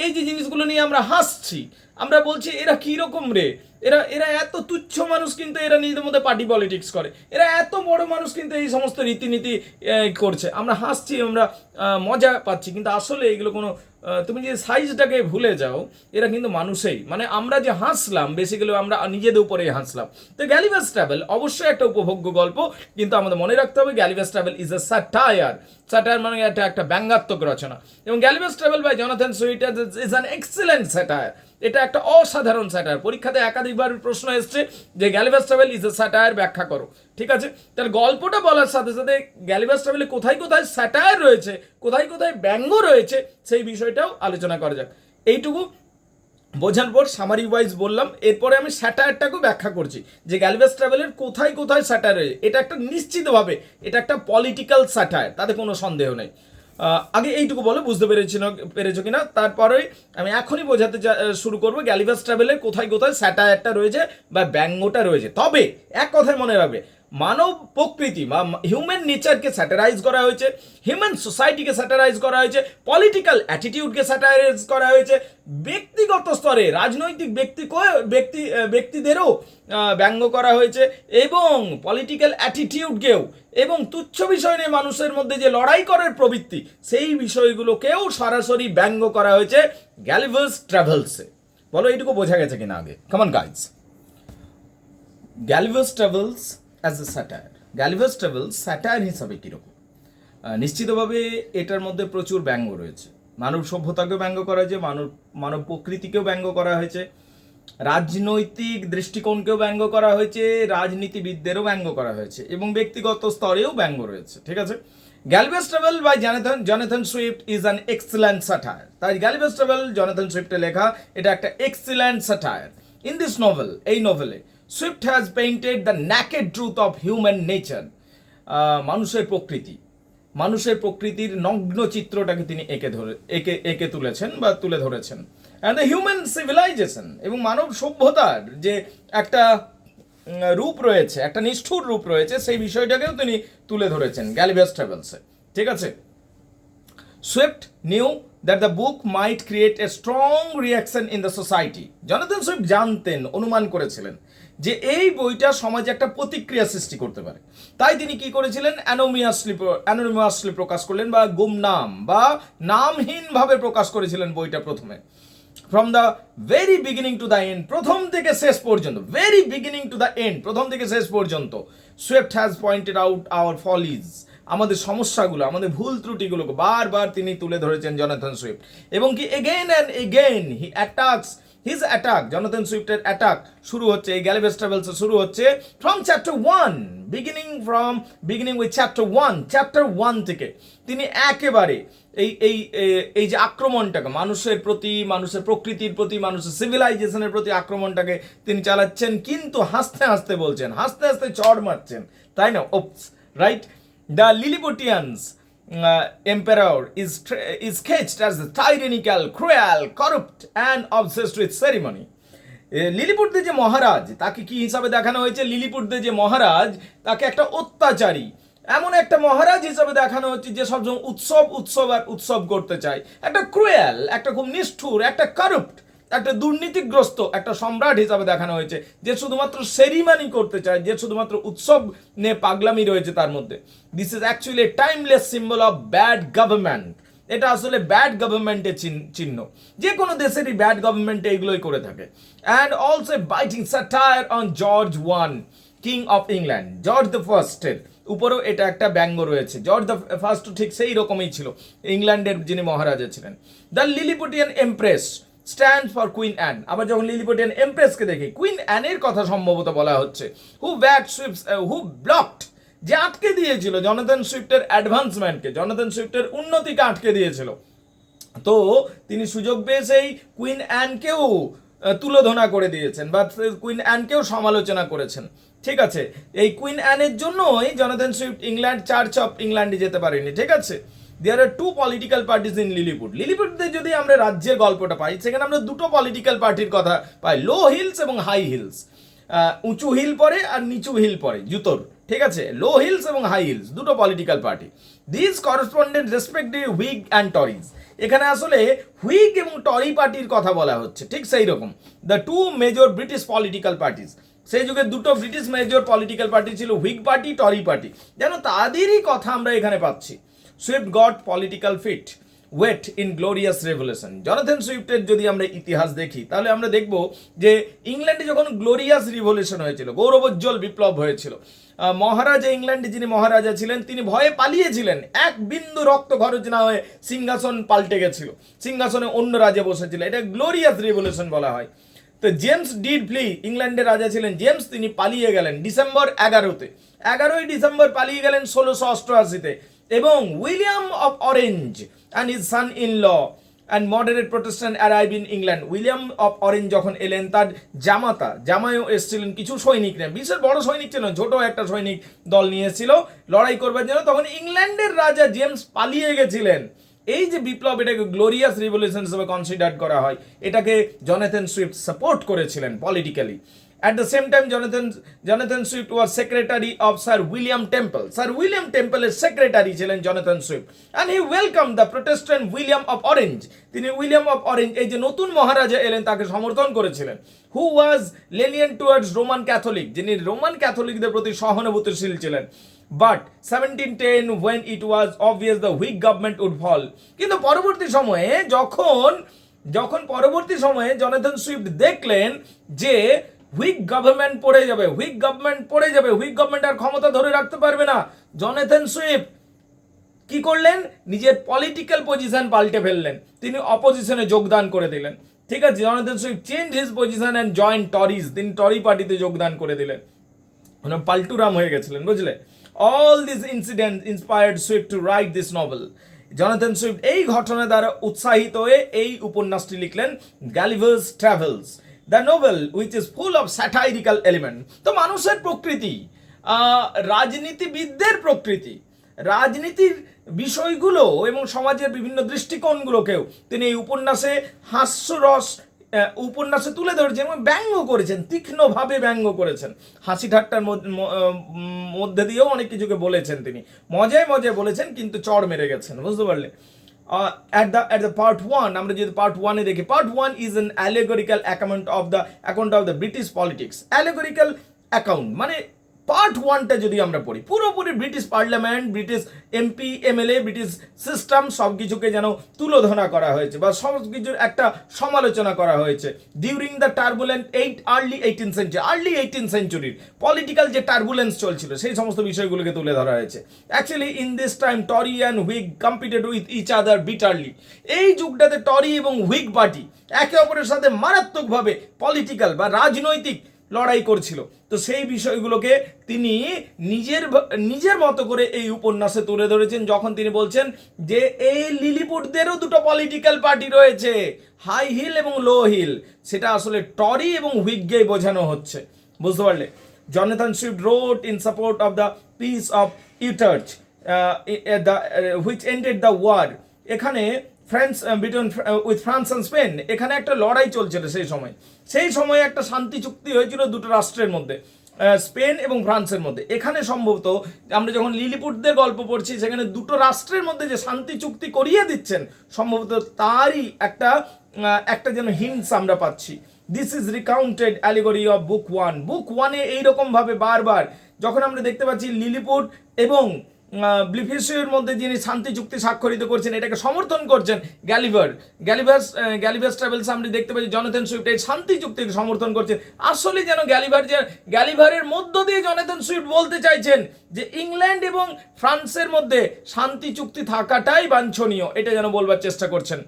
এই যে জিনিসগুলো নিয়ে আমরা হাসছি, আমরা বলছি এরা কীরকম রে, এরা এত তুচ্ছ মানুষ কিন্তু এরা নিজেদের মধ্যে পার্টি পলিটিক্স করে, এরা এত বড় মানুষ কিন্তু এই সমস্ত রীতিনীতি করছে। আমরা হাসছি, আমরা মজা পাচ্ছি, কিন্তু আসলে এগুলো কোনো, তুমি যে সাইজটাকে ভুলে যাও, এরা কিন্তু মানুষই, মানে আমরা যে হাসলাম বেসিক্যালি আমরা নিজেদের উপরেই হাসলাম। তো গ্যালিভার ট্রাভেল অবশ্যই একটা উপভোগ্য গল্প, কিন্তু আমাদের মনে রাখতে হবে Gulliver travel is a satire. Satire মানে এটা একটা ব্যঙ্গাত্মক রচনা, এবং Gulliver travel by Jonathan Swift is an excellent satire. এটা একটা অসাধারণ স্যাটায়ার। পরীক্ষাতে একাধিকবার প্রশ্ন এসছে যে Gulliver travel is a satire, ব্যাখ্যা করো। ঠিক আছে, তাহলে গল্পটা বলার সাথে সাথে গ্যালিভার ট্রাভেলে কোথায় কোথায় স্যাটায়ার রয়েছে, কোথায় কোথায় ব্যঙ্গ রয়েছে, সেই বিষয়টাও আলোচনা করা যাক। এইটুকু বোঝার পর সামারি ওয়াইজ বললাম, এরপরে আমি স্যাটায়ারটাকেও ব্যাখ্যা করছি যে গ্যালিভাস ট্রাভেলের কোথায় কোথায় স্যাটায়ার রয়েছে। এটা একটা নিশ্চিতভাবে এটা একটা পলিটিক্যাল স্যাটায়ার, তাতে কোনো সন্দেহ নেই। আগে এইটুকু বলো বুঝতে পেরেছো কিনা, তারপরে আমি এখনই বোঝাতে শুরু করবো গ্যালিভাস ট্রাভেলের কোথায় কোথায় স্যাটায়ারটা রয়েছে বা ব্যঙ্গটা রয়েছে। তবে এক কথায় মনে রাখবে, মানব প্রকৃতি বা হিউম্যান নেচারকে স্যাটারাইজ করা হয়েছে, হিউম্যান সোসাইটিকে স্যাটারাইজ করা হয়েছে, পলিটিক্যাল অ্যাটিটিউডকে স্যাটারাইজ করা হয়েছে, ব্যক্তিগত স্তরে রাজনৈতিক ব্যক্তিদেরও ব্যঙ্গ করা হয়েছে, এবং পলিটিক্যাল অ্যাটিটিউডকেও, এবং তুচ্ছ বিষয় নিয়ে মানুষের মধ্যে যে লড়াই করার প্রবৃত্তি, সেই বিষয়গুলোকেও সরাসরি ব্যঙ্গ করা হয়েছে গ্যালিভাস ট্রাভেলসে। বলো এইটুকু বোঝা গেছে কিনা আগে? Come on guys, Gulliver's Travels as a satire, Gulliver's Travels satire হিসাবে কীরকম? নিশ্চিতভাবে এটার মধ্যে প্রচুর ব্যঙ্গ রয়েছে। মানব সভ্যতাকেও ব্যঙ্গ করা হয়েছে, মানব প্রকৃতিকেও ব্যঙ্গ করা হয়েছে, রাজনৈতিক দৃষ্টিকোণকেও ব্যঙ্গ করা হয়েছে, রাজনীতিবিদদেরও ব্যঙ্গ করা হয়েছে, এবং ব্যক্তিগত স্তরেও ব্যঙ্গ রয়েছে। ঠিক আছে, Gulliver's Travel by Jonathan Swift is an excellent satire. তাই গ্যালিভাস ট্রাভেল জনাথন সুইফটের লেখা, এটা একটা excellent satire. In this novel, এই নোভেলে Swift has painted the naked truth of human nature. মানুষের প্রকৃতির নগ্ন চিত্রটাকে তিনি এঁকে তুলেছেন বা তুলে ধরেছেন। অ্যান্ড দ্য হিউম্যান সিভিলাইজেশন, এবং মানব সভ্যতার যে একটা রূপ রয়েছে, একটা নিষ্ঠুর রূপ রয়েছে, সেই বিষয়টাকেও তিনি তুলে ধরেছেন গ্যালিভাস ট্রাভেলসে। ঠিক আছে, Swift new that the book might create a strong reaction in the society. Jonathan Swift জানতেন, অনুমান করেছিলেন যে এই বইটা সমাজে একটা প্রতিক্রিয়া সৃষ্টি করতে পারে। তাই তিনি কি করেছিলেন, অ্যানোনিমাসলি প্রকাশ করলেন, বা গুমনাম বা নামহীনভাবে প্রকাশ করেছিলেন বইটা প্রথমে। From the very beginning to the end, প্রথম থেকে শেষ পর্যন্ত, very beginning to the end, প্রথম থেকে শেষ পর্যন্ত, Swift has pointed out our follies, আমাদের সমস্যাগুলো, আমাদের ভুল ত্রুটিগুলোকে বারবার তিনি তুলে ধরেছেন জনাথন সুইফট। এবং কি again and again he attacks, his attack, Jonathan সুইফটের অ্যাটাক শুরু হচ্ছে এই গ্যালিভাস ট্রাভেলসে, শুরু হচ্ছে from chapter 1, beginning with chapter 1 থেকে তিনি একেবারে এই যে আক্রমণটাকে মানুষের প্রতি, মানুষের প্রকৃতির প্রতি, মানুষের সিভিলাইজেশনের প্রতি আক্রমণটাকে তিনি চালাচ্ছেন, কিন্তু হাসতে হাসতে বলছেন, হাসতে হাসতে চড় মারছেন, তাই না? ওপস, right? The Lilliputians emperor is sketched as tyrannical, cruel, corrupt and obsessed with ceremony. লিলিপুটদের যে মহারাজ, তাকে কি হিসাবে দেখানো হয়েছে? লিলিপুটদের যে মহারাজ, তাকে একটা অত্যাচারী, এমন একটা মহারাজ হিসাবে দেখানো হচ্ছে যে সবসময় উৎসব করতে চায়, একটা ক্রুয়েল, একটা খুব নিষ্ঠুর, একটা কারুপ্ট, একটা দুর্নীতিগ্রস্ত একটা সম্রাট হিসাবে দেখানো হয়েছে, যে শুধুমাত্র সেরিমানি করতে চায়, যে শুধুমাত্র উৎসব নিয়ে পাগলামি রয়েছে তার মধ্যে। This is actually A timeless symbol of bad government. এটা আসলে ব্যাড গভর্নমেন্টের চিহ্ন, যে কোনো দেশেরই ব্যাড গভর্নমেন্টে এগুলোই করে থাকে। And also biting satire on George one, king of England, George the ফার্স্টের উপরেও এটা একটা ব্যঙ্গ রয়েছে। জর্জ দ্য ফার্স্ট ঠিক সেই রকমই ছিল, ইংল্যান্ডের যিনি মহারাজা ছিলেন। The Lilliputian empress stand for Queen Anne. আবার যখন লিলিপুটিয়ান এমপ্রেসকে দেখি, কুইন অ্যানের কথা সম্ভবত বলা হচ্ছে। হু ব্লকড, যে আটকে দিয়েছিল জনাথন সুইফটের অ্যাডভান্সমেন্টকে, জনাথন সুইফটের উন্নতিকে আটকে দিয়েছিল। তো তিনি সুযোগ পেয়ে সেই কুইন অ্যানকেও তুলোধনা করে দিয়েছেন, বা কুইন অ্যানকেও সমালোচনা করেছেন। ঠিক আছে, এই কুইন অ্যানের জন্যই জনাথন সুইফট চার্চ অফ ইংল্যান্ডে যেতে পারেনি। ঠিক আছে, there are two political parties in Lilliput. লিলিপুটদের যদি আমরা রাজ্যের গল্পটা পাই, সেখানে আমরা দুটো পলিটিক্যাল পার্টির কথা পাই, লো হিলস এবং হাই হিলস। উঁচু হিল পরে আর নিচু হিল পরে জুতোর। ঠিক আছে, লো হিলস এবং হাই হিলস, দুটো political party. This correspondent respective Whig and Tories. এখানে আসলে হুইগ এবং টরি পার্টির কথা বলা হচ্ছে, ঠিক সেই রকম। The two major British political parties, সেই যুগে দুটো ব্রিটিশ মেজর পলিটিক্যাল পার্টি ছিল, হুইগ পার্টি, টরি পার্টি, যেন তাদেরই কথা আমরা এখানে পাচ্ছি। Swift got political weight in glorious revolution. Jonathan সুইফটের যদি আমরা ইতিহাস দেখি, তাহলে আমরা দেখব যে ইংল্যান্ডে যখন গ্লোরিয়াস রিভলিউশন হয়েছিল, গৌরবোজ্জ্বল বিপ্লব হয়েছিল, মহারাজা ইংল্যান্ডে যিনি মহারাজা ছিলেন, তিনি ভয়ে পালিয়েছিলেন, এক বিন্দু রক্ত খরচ না হয়ে সিংহাসন পাল্টে গেছিল, সিংহাসনে অন্য রাজা বসেছিল, এটা গ্লোরিয়াস রিভলিউশন বলা হয়। তো জেমস ডিড ফ্লি, ইংল্যান্ডের রাজা ছিলেন জেমস, তিনি পালিয়ে গেলেন ডিসেম্বর 11ই ডিসেম্বর পালিয়ে গেলেন 1688-তে। এবং William of Orange and his son in law and moderate Protestant arrive in England. William of Orange যখন এলেন, তার জামাইও এসেছিলেন কিছু সৈনিক নিয়ে, বিশেষ বড় সৈনিক ছিল, ছোট একটা সৈনিক দল নিয়ে এসেছিল লড়াই করবার জন্য। তখন ইংল্যান্ডের রাজা জেমস পালিয়ে গেছিলেন। এই যে বিপ্লব, এটাকে গ্লোরিয়াস রিভলিউশন হিসেবে কনসিডার করা হয়। এটাকে জনাথন সুইফট সাপোর্ট করেছিলেন politically. At the same time, Jonathan Swift was secretary of Sir William Temple. Sir William Temple is secretary ছিলেন Jonathan Swift, and he welcomed the Protestant William of Orange. তিনি William of orange, এই যে নতুন মহারাজা এলেন, তাকে সমর্থন করেছিলেন। Who was lenient towards Roman Catholic, যিনি রোমান ক্যাথলিকদের প্রতি সহানুভূতিশীল ছিলেন। But 1710 when it was obvious the Whig government would fall, কিন্তু পরবর্তী সময়ে যখন পরবর্তী সময়ে জনাথন সুইফট দেখলেন যে হুইগ গভর্নমেন্ট পড়ে যাবে, হুইগ গভর্নমেন্ট আর ক্ষমতা ধরে রাখতে পারবে না, জনাথন সুইফট কি করলেন? নিজের পলিটিক্যাল পজিশন পাল্টে ফেললেন, তিনি অপোজিশনে যোগদান করে দিলেন। ঠিক আছে, Jonathan Swift change his position and join Tories, তিনি টরি পার্টিতে যোগদান করে দিলেন, মানে পাল্টুরাম হয়ে গেছিলেন, বুঝলে? All this incident inspired Swift to write this novel. Jonathan Swift এই ঘটনা দ্বারা উৎসাহিত হয়ে এই উপন্যাসটি লিখলেন, Gulliver's travels, the novel which is full of satirical element. তো মানুষের প্রকৃতি, রাজনীতিবিদদের প্রকৃতি, রাজনীতির বিষয়গুলো এবং সমাজের বিভিন্ন দৃষ্টিকোণগুলোকেও তিনি এই উপন্যাসে তুলে ধরেছেন এবং ব্যঙ্গ করেছেন, তীক্ষ্ণভাবে ব্যঙ্গ করেছেন। হাসি ঠাট্টার মধ্যে দিয়েও অনেক কিছুকে বলেছেন, তিনি মজায় বলেছেন, কিন্তু চড় মেরে গেছেন, বুঝতে পারলে? At the part 1, আমরা যদি part 1 এ দেখি, part 1 is an allegorical account of the British politics. Allegorical account মানে পার্ট 1টা যদি আমরা পড়ি, পুরোপুরি British parliament, British MP MLA, British system সব কিছুকে যেন তুলোধনা করা হয়েছে বা সব কিছুর একটা সমালোচনা করা হয়েছে। During the turbulent early 18th সেঞ্চুরির পলিটিক্যাল যে টার্বুলেন্স চলছিল, সেই সমস্ত বিষয়গুলোকে তুলে ধরা হয়েছে। Actually in this time Tory and Whig competed with each other bitterly. এই যুগটাতে টরি এবং হুইগ পার্টি একে অপরের সাথে মারাত্মকভাবে পলিটিক্যাল বা রাজনৈতিক লড়াই করছিল। তো সেই বিষয়গুলোকে তিনি নিজের মতো করে এই উপন্যাসে তুলে ধরেছেন, যখন তিনি বলছেন যে এই লিলিপুটদেরও দুটো পলিটিক্যাল পার্টি রয়েছে, হাই হিল এবং লো হিল, সেটা আসলে টরি এবং হুইগকেই বোঝানো হচ্ছে, বুঝতে পারলে? Jonathan Swift wrote in support of the peace of Utrecht which ended the war. এখানে উইথ ফ্রান্স অ্যান্ড স্পেন, এখানে একটা লড়াই চলছিল সেই সময় একটা শান্তি চুক্তি হয়েছিল দুটো রাষ্ট্রের মধ্যে, স্পেন এবং ফ্রান্সের মধ্যে। এখানে সম্ভবত আমরা যখন লিলিপুটদের গল্প পড়ছি, সেখানে দুটো রাষ্ট্রের মধ্যে যে শান্তি চুক্তি করিয়ে দিচ্ছেন, সম্ভবত তারই একটা যেন হিন্টস আমরা পাচ্ছি। This is recounted allegory of book 1। Book 1-এ এইরকমভাবে বারবার যখন আমরা দেখতে পাচ্ছি লিলিপুট এবং ব্লিফিসের মধ্যে যিনি শান্তি চুক্তি স্বাক্ষরিত করছেন, এটাকে সমর্থন করছেন গ্যালিভার্স ট্রাভেলস, আমরা দেখতে পাচ্ছি জনাথন সুইফট এই শান্তি চুক্তিকে সমর্থন করছেন। আসলে যেন গ্যালিভারের মধ্য দিয়ে জনাথন সুইফট বলতে চাইছেন যে ইংল্যান্ড এবং ফ্রান্সের মধ্যে শান্তি চুক্তি থাকাটাই বাঞ্ছনীয়, এটা যেন বলবার চেষ্টা করছেন।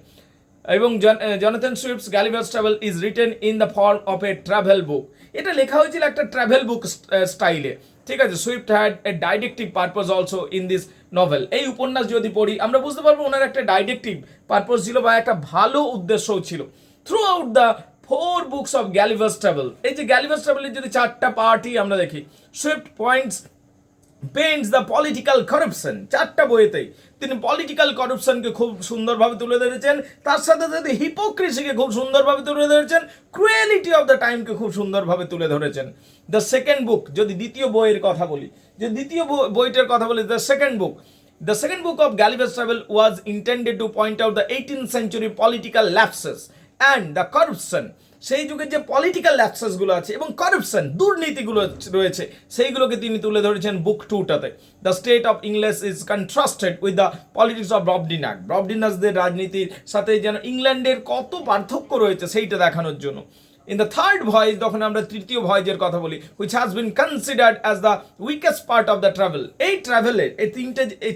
এবং Jonathan Swift's Gulliver's travel is written in the form of a travel book. এটা লেখা হয়েছিল একটা ট্রাভেল বুক স্টাইলে, ঠিক আছে? Swift had a directive purpose also in this novel. এই উপন্যাস যদি পড়ি আমরা বুঝতে পারবো ওনার একটা ডাইরেক্টিভ পারপাস ছিল বা একটা ভালো উদ্দেশ্যও ছিল। Through out the 4 books of Gulliver's travel, এই যে গ্যালিভার্স ট্রাভেলের যদি 4টা পার্টই আমরা দেখি, Swift Paints the political corruption. 4টা বইয়েতেই তিনি পলিটিক্যাল করাপশনকে খুব সুন্দরভাবে তুলে ধরেছেন, তার সাথে সাথে হিপোক্রেসিকে খুব সুন্দরভাবে তুলে ধরেছেন, ক্রুয়েলিটি অফ দ্য টাইমকে খুব সুন্দরভাবে তুলে ধরেছেন। দ্য সেকেন্ড বুক, যদি দ্বিতীয় বইয়ের কথা বলি, বইটার কথা বলি, the second book of Gulliver's travel was intended to point out the 18th century political lapses and the corruption. সেই যুগের যে পলিটিক্যাল ল্যাপসেসগুলো আছে এবং করাপশন, দুর্নীতিগুলো রয়েছে, সেইগুলোকে তিনি তুলে ধরেছেন বুক 2টাতে। The state of England is contrasted with the politics of ব্রবডিনাসদের রাজনীতির সাথে যেন ইংল্যান্ডের কত পার্থক্য রয়েছে সেইটা দেখানোর জন্য। In the third voyage, যখন আমরা তৃতীয় ভয়েজের কথা বলি, which has been considered as the weakest part of the travel, এই ট্রাভেলের এই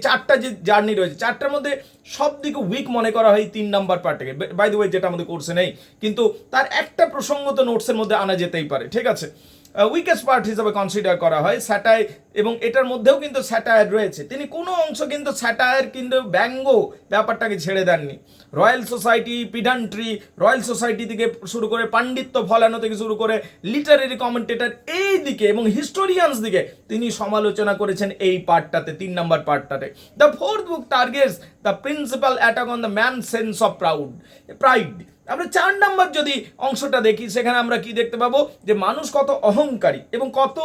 4টা যে জার্নি রয়েছে, 4টার মধ্যে সব দিকে উইক মনে করা হয় 3 নাম্বার পার্টটাকে। বাই দ্য ওয়ে, যেটা আমাদের কোর্সে নেই, কিন্তু তার একটা প্রসঙ্গ তো নোটসের মধ্যে আনা যেতেই পারে, ঠিক আছে? উইকেস্ট পার্ট হিসেবে কনসিডার করা হয় স্যাটায়ার, এবং এটার মধ্যেও কিন্তু স্যাটায়ার রয়েছে। তিনি কোনো অংশ কিন্তু স্যাটায়ার কিন্তু ব্যঙ্গ ব্যাপারটাকে ছেড়ে দেননি। রয়্যাল সোসাইটি, পিডান্ট্রি, রয়্যাল সোসাইটি থেকে শুরু করে পাণ্ডিত্য ফলানো থেকে শুরু করে লিটারেরি কমেন্টেটর এই দিকে এবং হিস্টোরিয়ানস দিকে তিনি সমালোচনা করেছেন এই পার্টটাতে, 3 নম্বর পার্টটাতে। The fourth book targets the principal attack on the man sense of pride. আমরা 4 নম্বর যদি অংশটা দেখি, সেখানে আমরা কি দেখতে পাবো, যে মানুষ কত অহংকারী এবং কত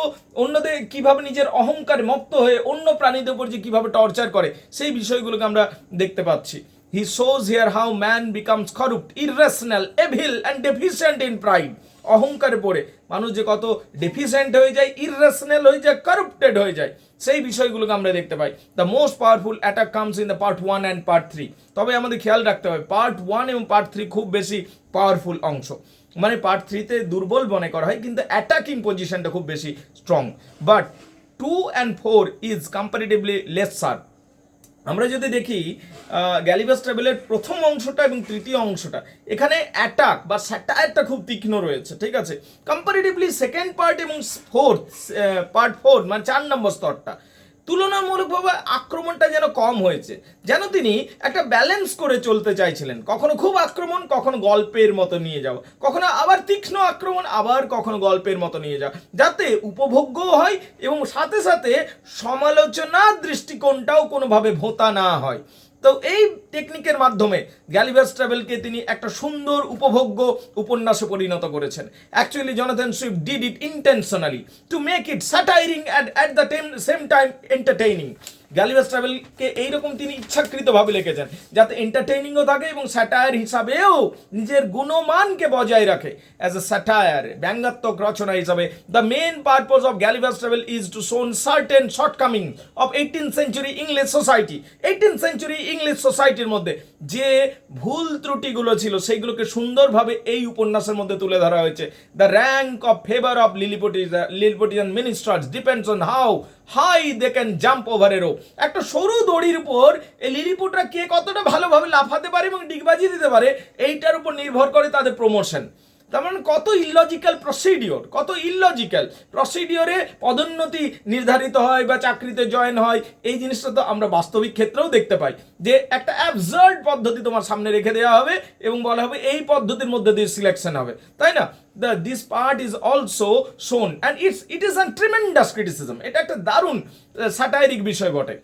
অন্যদের কিভাবে নিজের অহংকারে মত্ত হয়ে অন্য প্রাণীদের উপর যে কিভাবে টর্চার করে, সেই বিষয়গুলোকে আমরা দেখতে পাচ্ছি। He shows here how man becomes corrupt, irrational, evil and deficient in pride. অহংকারে পড়ে মানুষ যে কত ডেফিসিয়েন্ট হয়ে যায়, ইররেশনাল হয়ে যায়, কারাপ্টেড হয়ে যায়, সেই বিষয়গুলোকে আমরা দেখতে পাই। The most powerful attack comes in the part 1 and part 3। তবে আমাদের খেয়াল রাখতে হবে পার্ট 1 এবং পার্ট 3 খুব বেশি পাওয়ারফুল অংশ, মানে পার্ট 3তে দুর্বল মনে করা হয়, কিন্তু অ্যাটাকিং পজিশনটা খুব বেশি strong. But 2 and 4 is comparatively less sharp. আমরা যদি দেখি গ্যালিভার্স ট্রাভেলের প্রথম অংশটা এবং তৃতীয় অংশটা, এখানে অ্যাটাক বা স্যাটায়ারটা খুব তীক্ষ্ণ রয়েছে, ঠিক আছে। কম্পারেটিভলি সেকেন্ড পার্ট এবং পার্ট 4 মানে 4 নম্বর স্তরটা তুলনামূলকভাবে আক্রমণটা যেন কম হয়েছে, যেন তিনি একটা ব্যালেন্স করে চলতে চাইছিলেন, কখনো খুব আক্রমণ, কখনো গল্পের মতো নিয়ে যাওয়া, কখনো আবার তীক্ষ্ণ আক্রমণ, আবার কখনো গল্পের মতো নিয়ে যাওয়া, যাতে উপভোগ্য হয় এবং সাথে সাথে সমালোচনার দৃষ্টিকোণটাও কোনোভাবে ভোঁতা না হয়। তো এই টেকনিকের মাধ্যমে গ্যালিভার্স ট্রাভেলকে তিনি একটা সুন্দর উপভোগ্য উপন্যাসে পরিণত করেছেন। Actually Jonathan Swift did it intentionally to make it satiric at the same time entertaining. Gulliver's ট্রাভেলকে এইরকম তিনি ইচ্ছাকৃতভাবে লিখেছেন যাতে এন্টারটেইনিংও থাকে এবং স্যাটায়ার হিসাবেও নিজের গুণমানকে বজায় রাখে। অ্যাজ এ স্যাটায়ার, ব্যঙ্গাত্মক রচনা হিসাবে, the main purpose of Gulliver's travel is to shown certain shortcoming of 18th century English society. 18th century English সোসাইটির মধ্যে যে ভুল ত্রুটিগুলো ছিল সেইগুলোকে সুন্দরভাবে এই উপন্যাসের মধ্যে তুলে ধরা হয়েছে। The rank of favour of Lilliputian ministers depends on how high they can jump over a rope. একটা সরু দড়ির উপর এই লিলিপুটরা কে কতটা ভালোভাবে লাফাতে পারে এবং ডিগবাজি দিতে পারে, এইটার উপর নির্ভর করে তাদের প্রমোশন। তার মানে কত ইললজিক্যাল প্রসিডিওরে পদোন্নতি নির্ধারিত হয় বা চাকরিতে জয়েন হয়, এই জিনিসটা তো আমরা বাস্তবিক ক্ষেত্রেও দেখতে পাই, যে একটা অ্যাবসার্ড পদ্ধতি তোমার সামনে রেখে দেওয়া হবে এবং বলা হবে এই পদ্ধতির মধ্যে দিয়ে সিলেকশন হবে, তাই না। দিস পার্ট ইজ অলসো শোন and it is an tremendous criticism. এটা একটা দারুণ স্যাটাইরিক বিষয় বটে।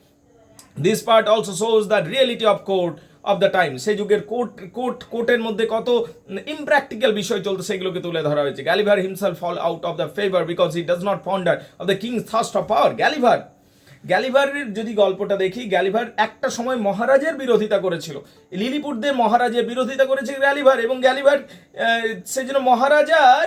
This part also shows the reality of court of the time. সেই যুগের কোর্টের মধ্যে কত ইমপ্র্যাকটিক্যাল বিষয় চলতো সেগুলোকে তুলে ধরা হয়েছে। Gulliver himself fall out of the favour because he does not founder of the king's thirst of power. গ্যালিভারের যদি গল্পটা দেখি, গ্যালিভার একটা সময় মহারাজের বিরোধিতা করেছিল, লিলিপুটদের মহারাজের বিরোধিতা করেছে গ্যালিভার, এবং গ্যালিভার সেই জন্য মহারাজার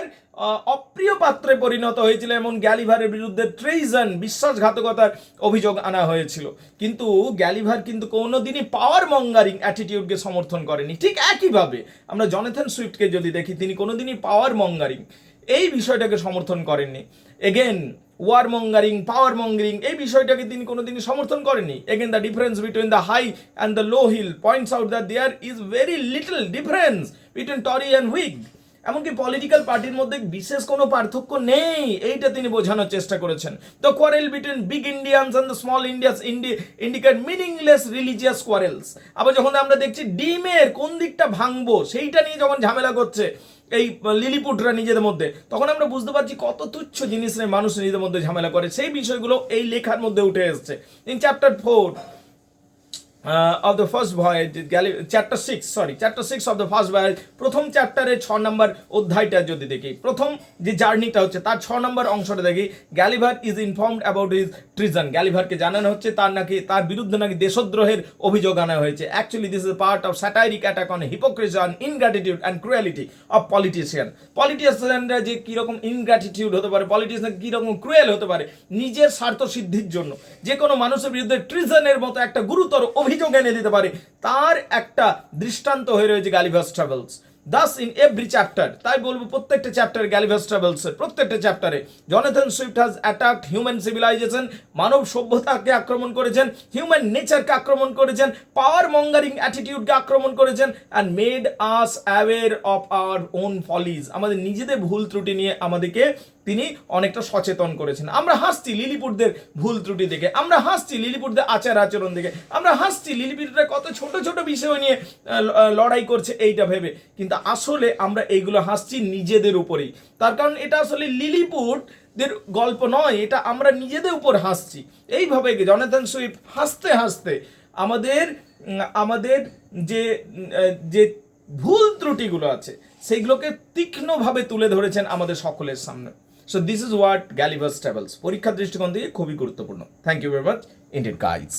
অপ্রিয় পাত্রে পরিণত হয়েছিল, এমন গ্যালিভারের বিরুদ্ধে ট্রেজন, বিশ্বাসঘাতকতার অভিযোগ আনা হয়েছিল। কিন্তু গ্যালিভার কিন্তু কোনোদিনই পাওয়ার মঙ্গারিং অ্যাটিটিউডকে সমর্থন করেনি। ঠিক একইভাবে আমরা জনাথন সুইফটকে যদি দেখি, তিনি কোনোদিনই পাওয়ার মঙ্গারিং এই বিষয়টাকে সমর্থন করেননি। Again war mongering, power mongering এই বিষয়টাকে তিনি কোনোদিনই সমর্থন করেননি। Again the difference between the high and the low heel points out that there is very little difference between Tory and Whig. এমনকি পলিটিক্যাল পার্টির মধ্যে বিশেষ কোনো পার্থক্য নেই, এইটা তিনি বোঝানোর চেষ্টা করেছেন। The quarrel between big Indians and the small India's indicate meaningless religious quarrels. আবার যখন আমরা দেখছি ডিমের কোন দিকটা ভাঙবো সেইটা নিয়ে যখন ঝামেলা করছে এই লিলিপুটরা নিজেদের মধ্যে, তখন আমরা বুঝতে পারছি কত তুচ্ছ জিনিস নিয়ে মানুষ নিজেদের মধ্যে ঝামেলা করে। সেই বিষয়গুলো এই লেখার মধ্যে উঠে এসছে। In chapter 4 of the first voyage, chapter 6 of the first voyage, প্রথম চ্যাপ্টারের 6 নম্বর অধ্যায়টা যদি দেখি, প্রথম যে জার্নিটা হচ্ছে তার 6 নম্বর অংশটা দেখি, Gulliver is informed about his treason. গ্যালিভারকে জানানো হচ্ছে তার বিরুদ্ধে নাকি দেশদ্রোহের অভিযোগ আনা হয়েছে। Actually this is part of satiric attack on hypocrisy, on ingratitude and cruelty of পলিটিশিয়ানরা যে কীরকম ইনগ্র্যাটিটিউড হতে পারে, পলিটিশিয়ান কীরকম ক্রুয়েল হতে পারে নিজের স্বার্থ সিদ্ধির জন্য, যে কোনো মানুষের বিরুদ্ধে ট্রিজনের মতো একটা গুরুতর অভিযোগ এনে দিতে পারে, তার একটা দৃষ্টান্ত হয়ে রয়েছে Gulliver's travels. Thus in every chapter, তাই বলবো প্রত্যেকটা চ্যাপ্টারে গ্যালিভার্স ট্রাভেলসের প্রত্যেকটা চ্যাপ্টারে Jonathan Swift has attacked human civilisation, মানব সভ্যতাকে আক্রমণ করেছেন, হিউম্যান নেচারকে আক্রমণ করেছেন, পাওয়ার মঙ্গারিং অ্যাটিটিউডকে আক্রমণ করেছেন, and made us aware of our own follies. আমাদের নিজেদের ভুল ত্রুটি নিয়ে আমাদেরকে তিনি অনেকটা সচেতন করেছেন। আমরা হাসছি লিলিপুটদের ভুল ত্রুটি দেখে, আমরা হাসছি লিলিপুটদের আচার আচরণ দেখে, আমরা হাসছি লিলিপুটরা কত ছোট ছোট বিষয় নিয়ে লড়াই করছে এইটা ভেবে, কিন্তু আসলে আমরা এইগুলো হাসছি নিজেদের উপরেই। তার কারণ এটা আসলে লিলিপুটদের গল্প নয়, এটা আমরা নিজেদের উপর হাসছি। এইভাবে জনাথন সুইফট হাসতে হাসতে আমাদের যে যে ভুল ত্রুটিগুলো আছে সেইগুলোকে তীক্ষ্ণভাবে তুলে ধরেছেন আমাদের সকলের সামনে। So this is what Gulliver's Travels পরীক্ষার দৃষ্টিকোণ থেকে খুবই গুরুত্বপূর্ণ। Thank you very much indeed guys.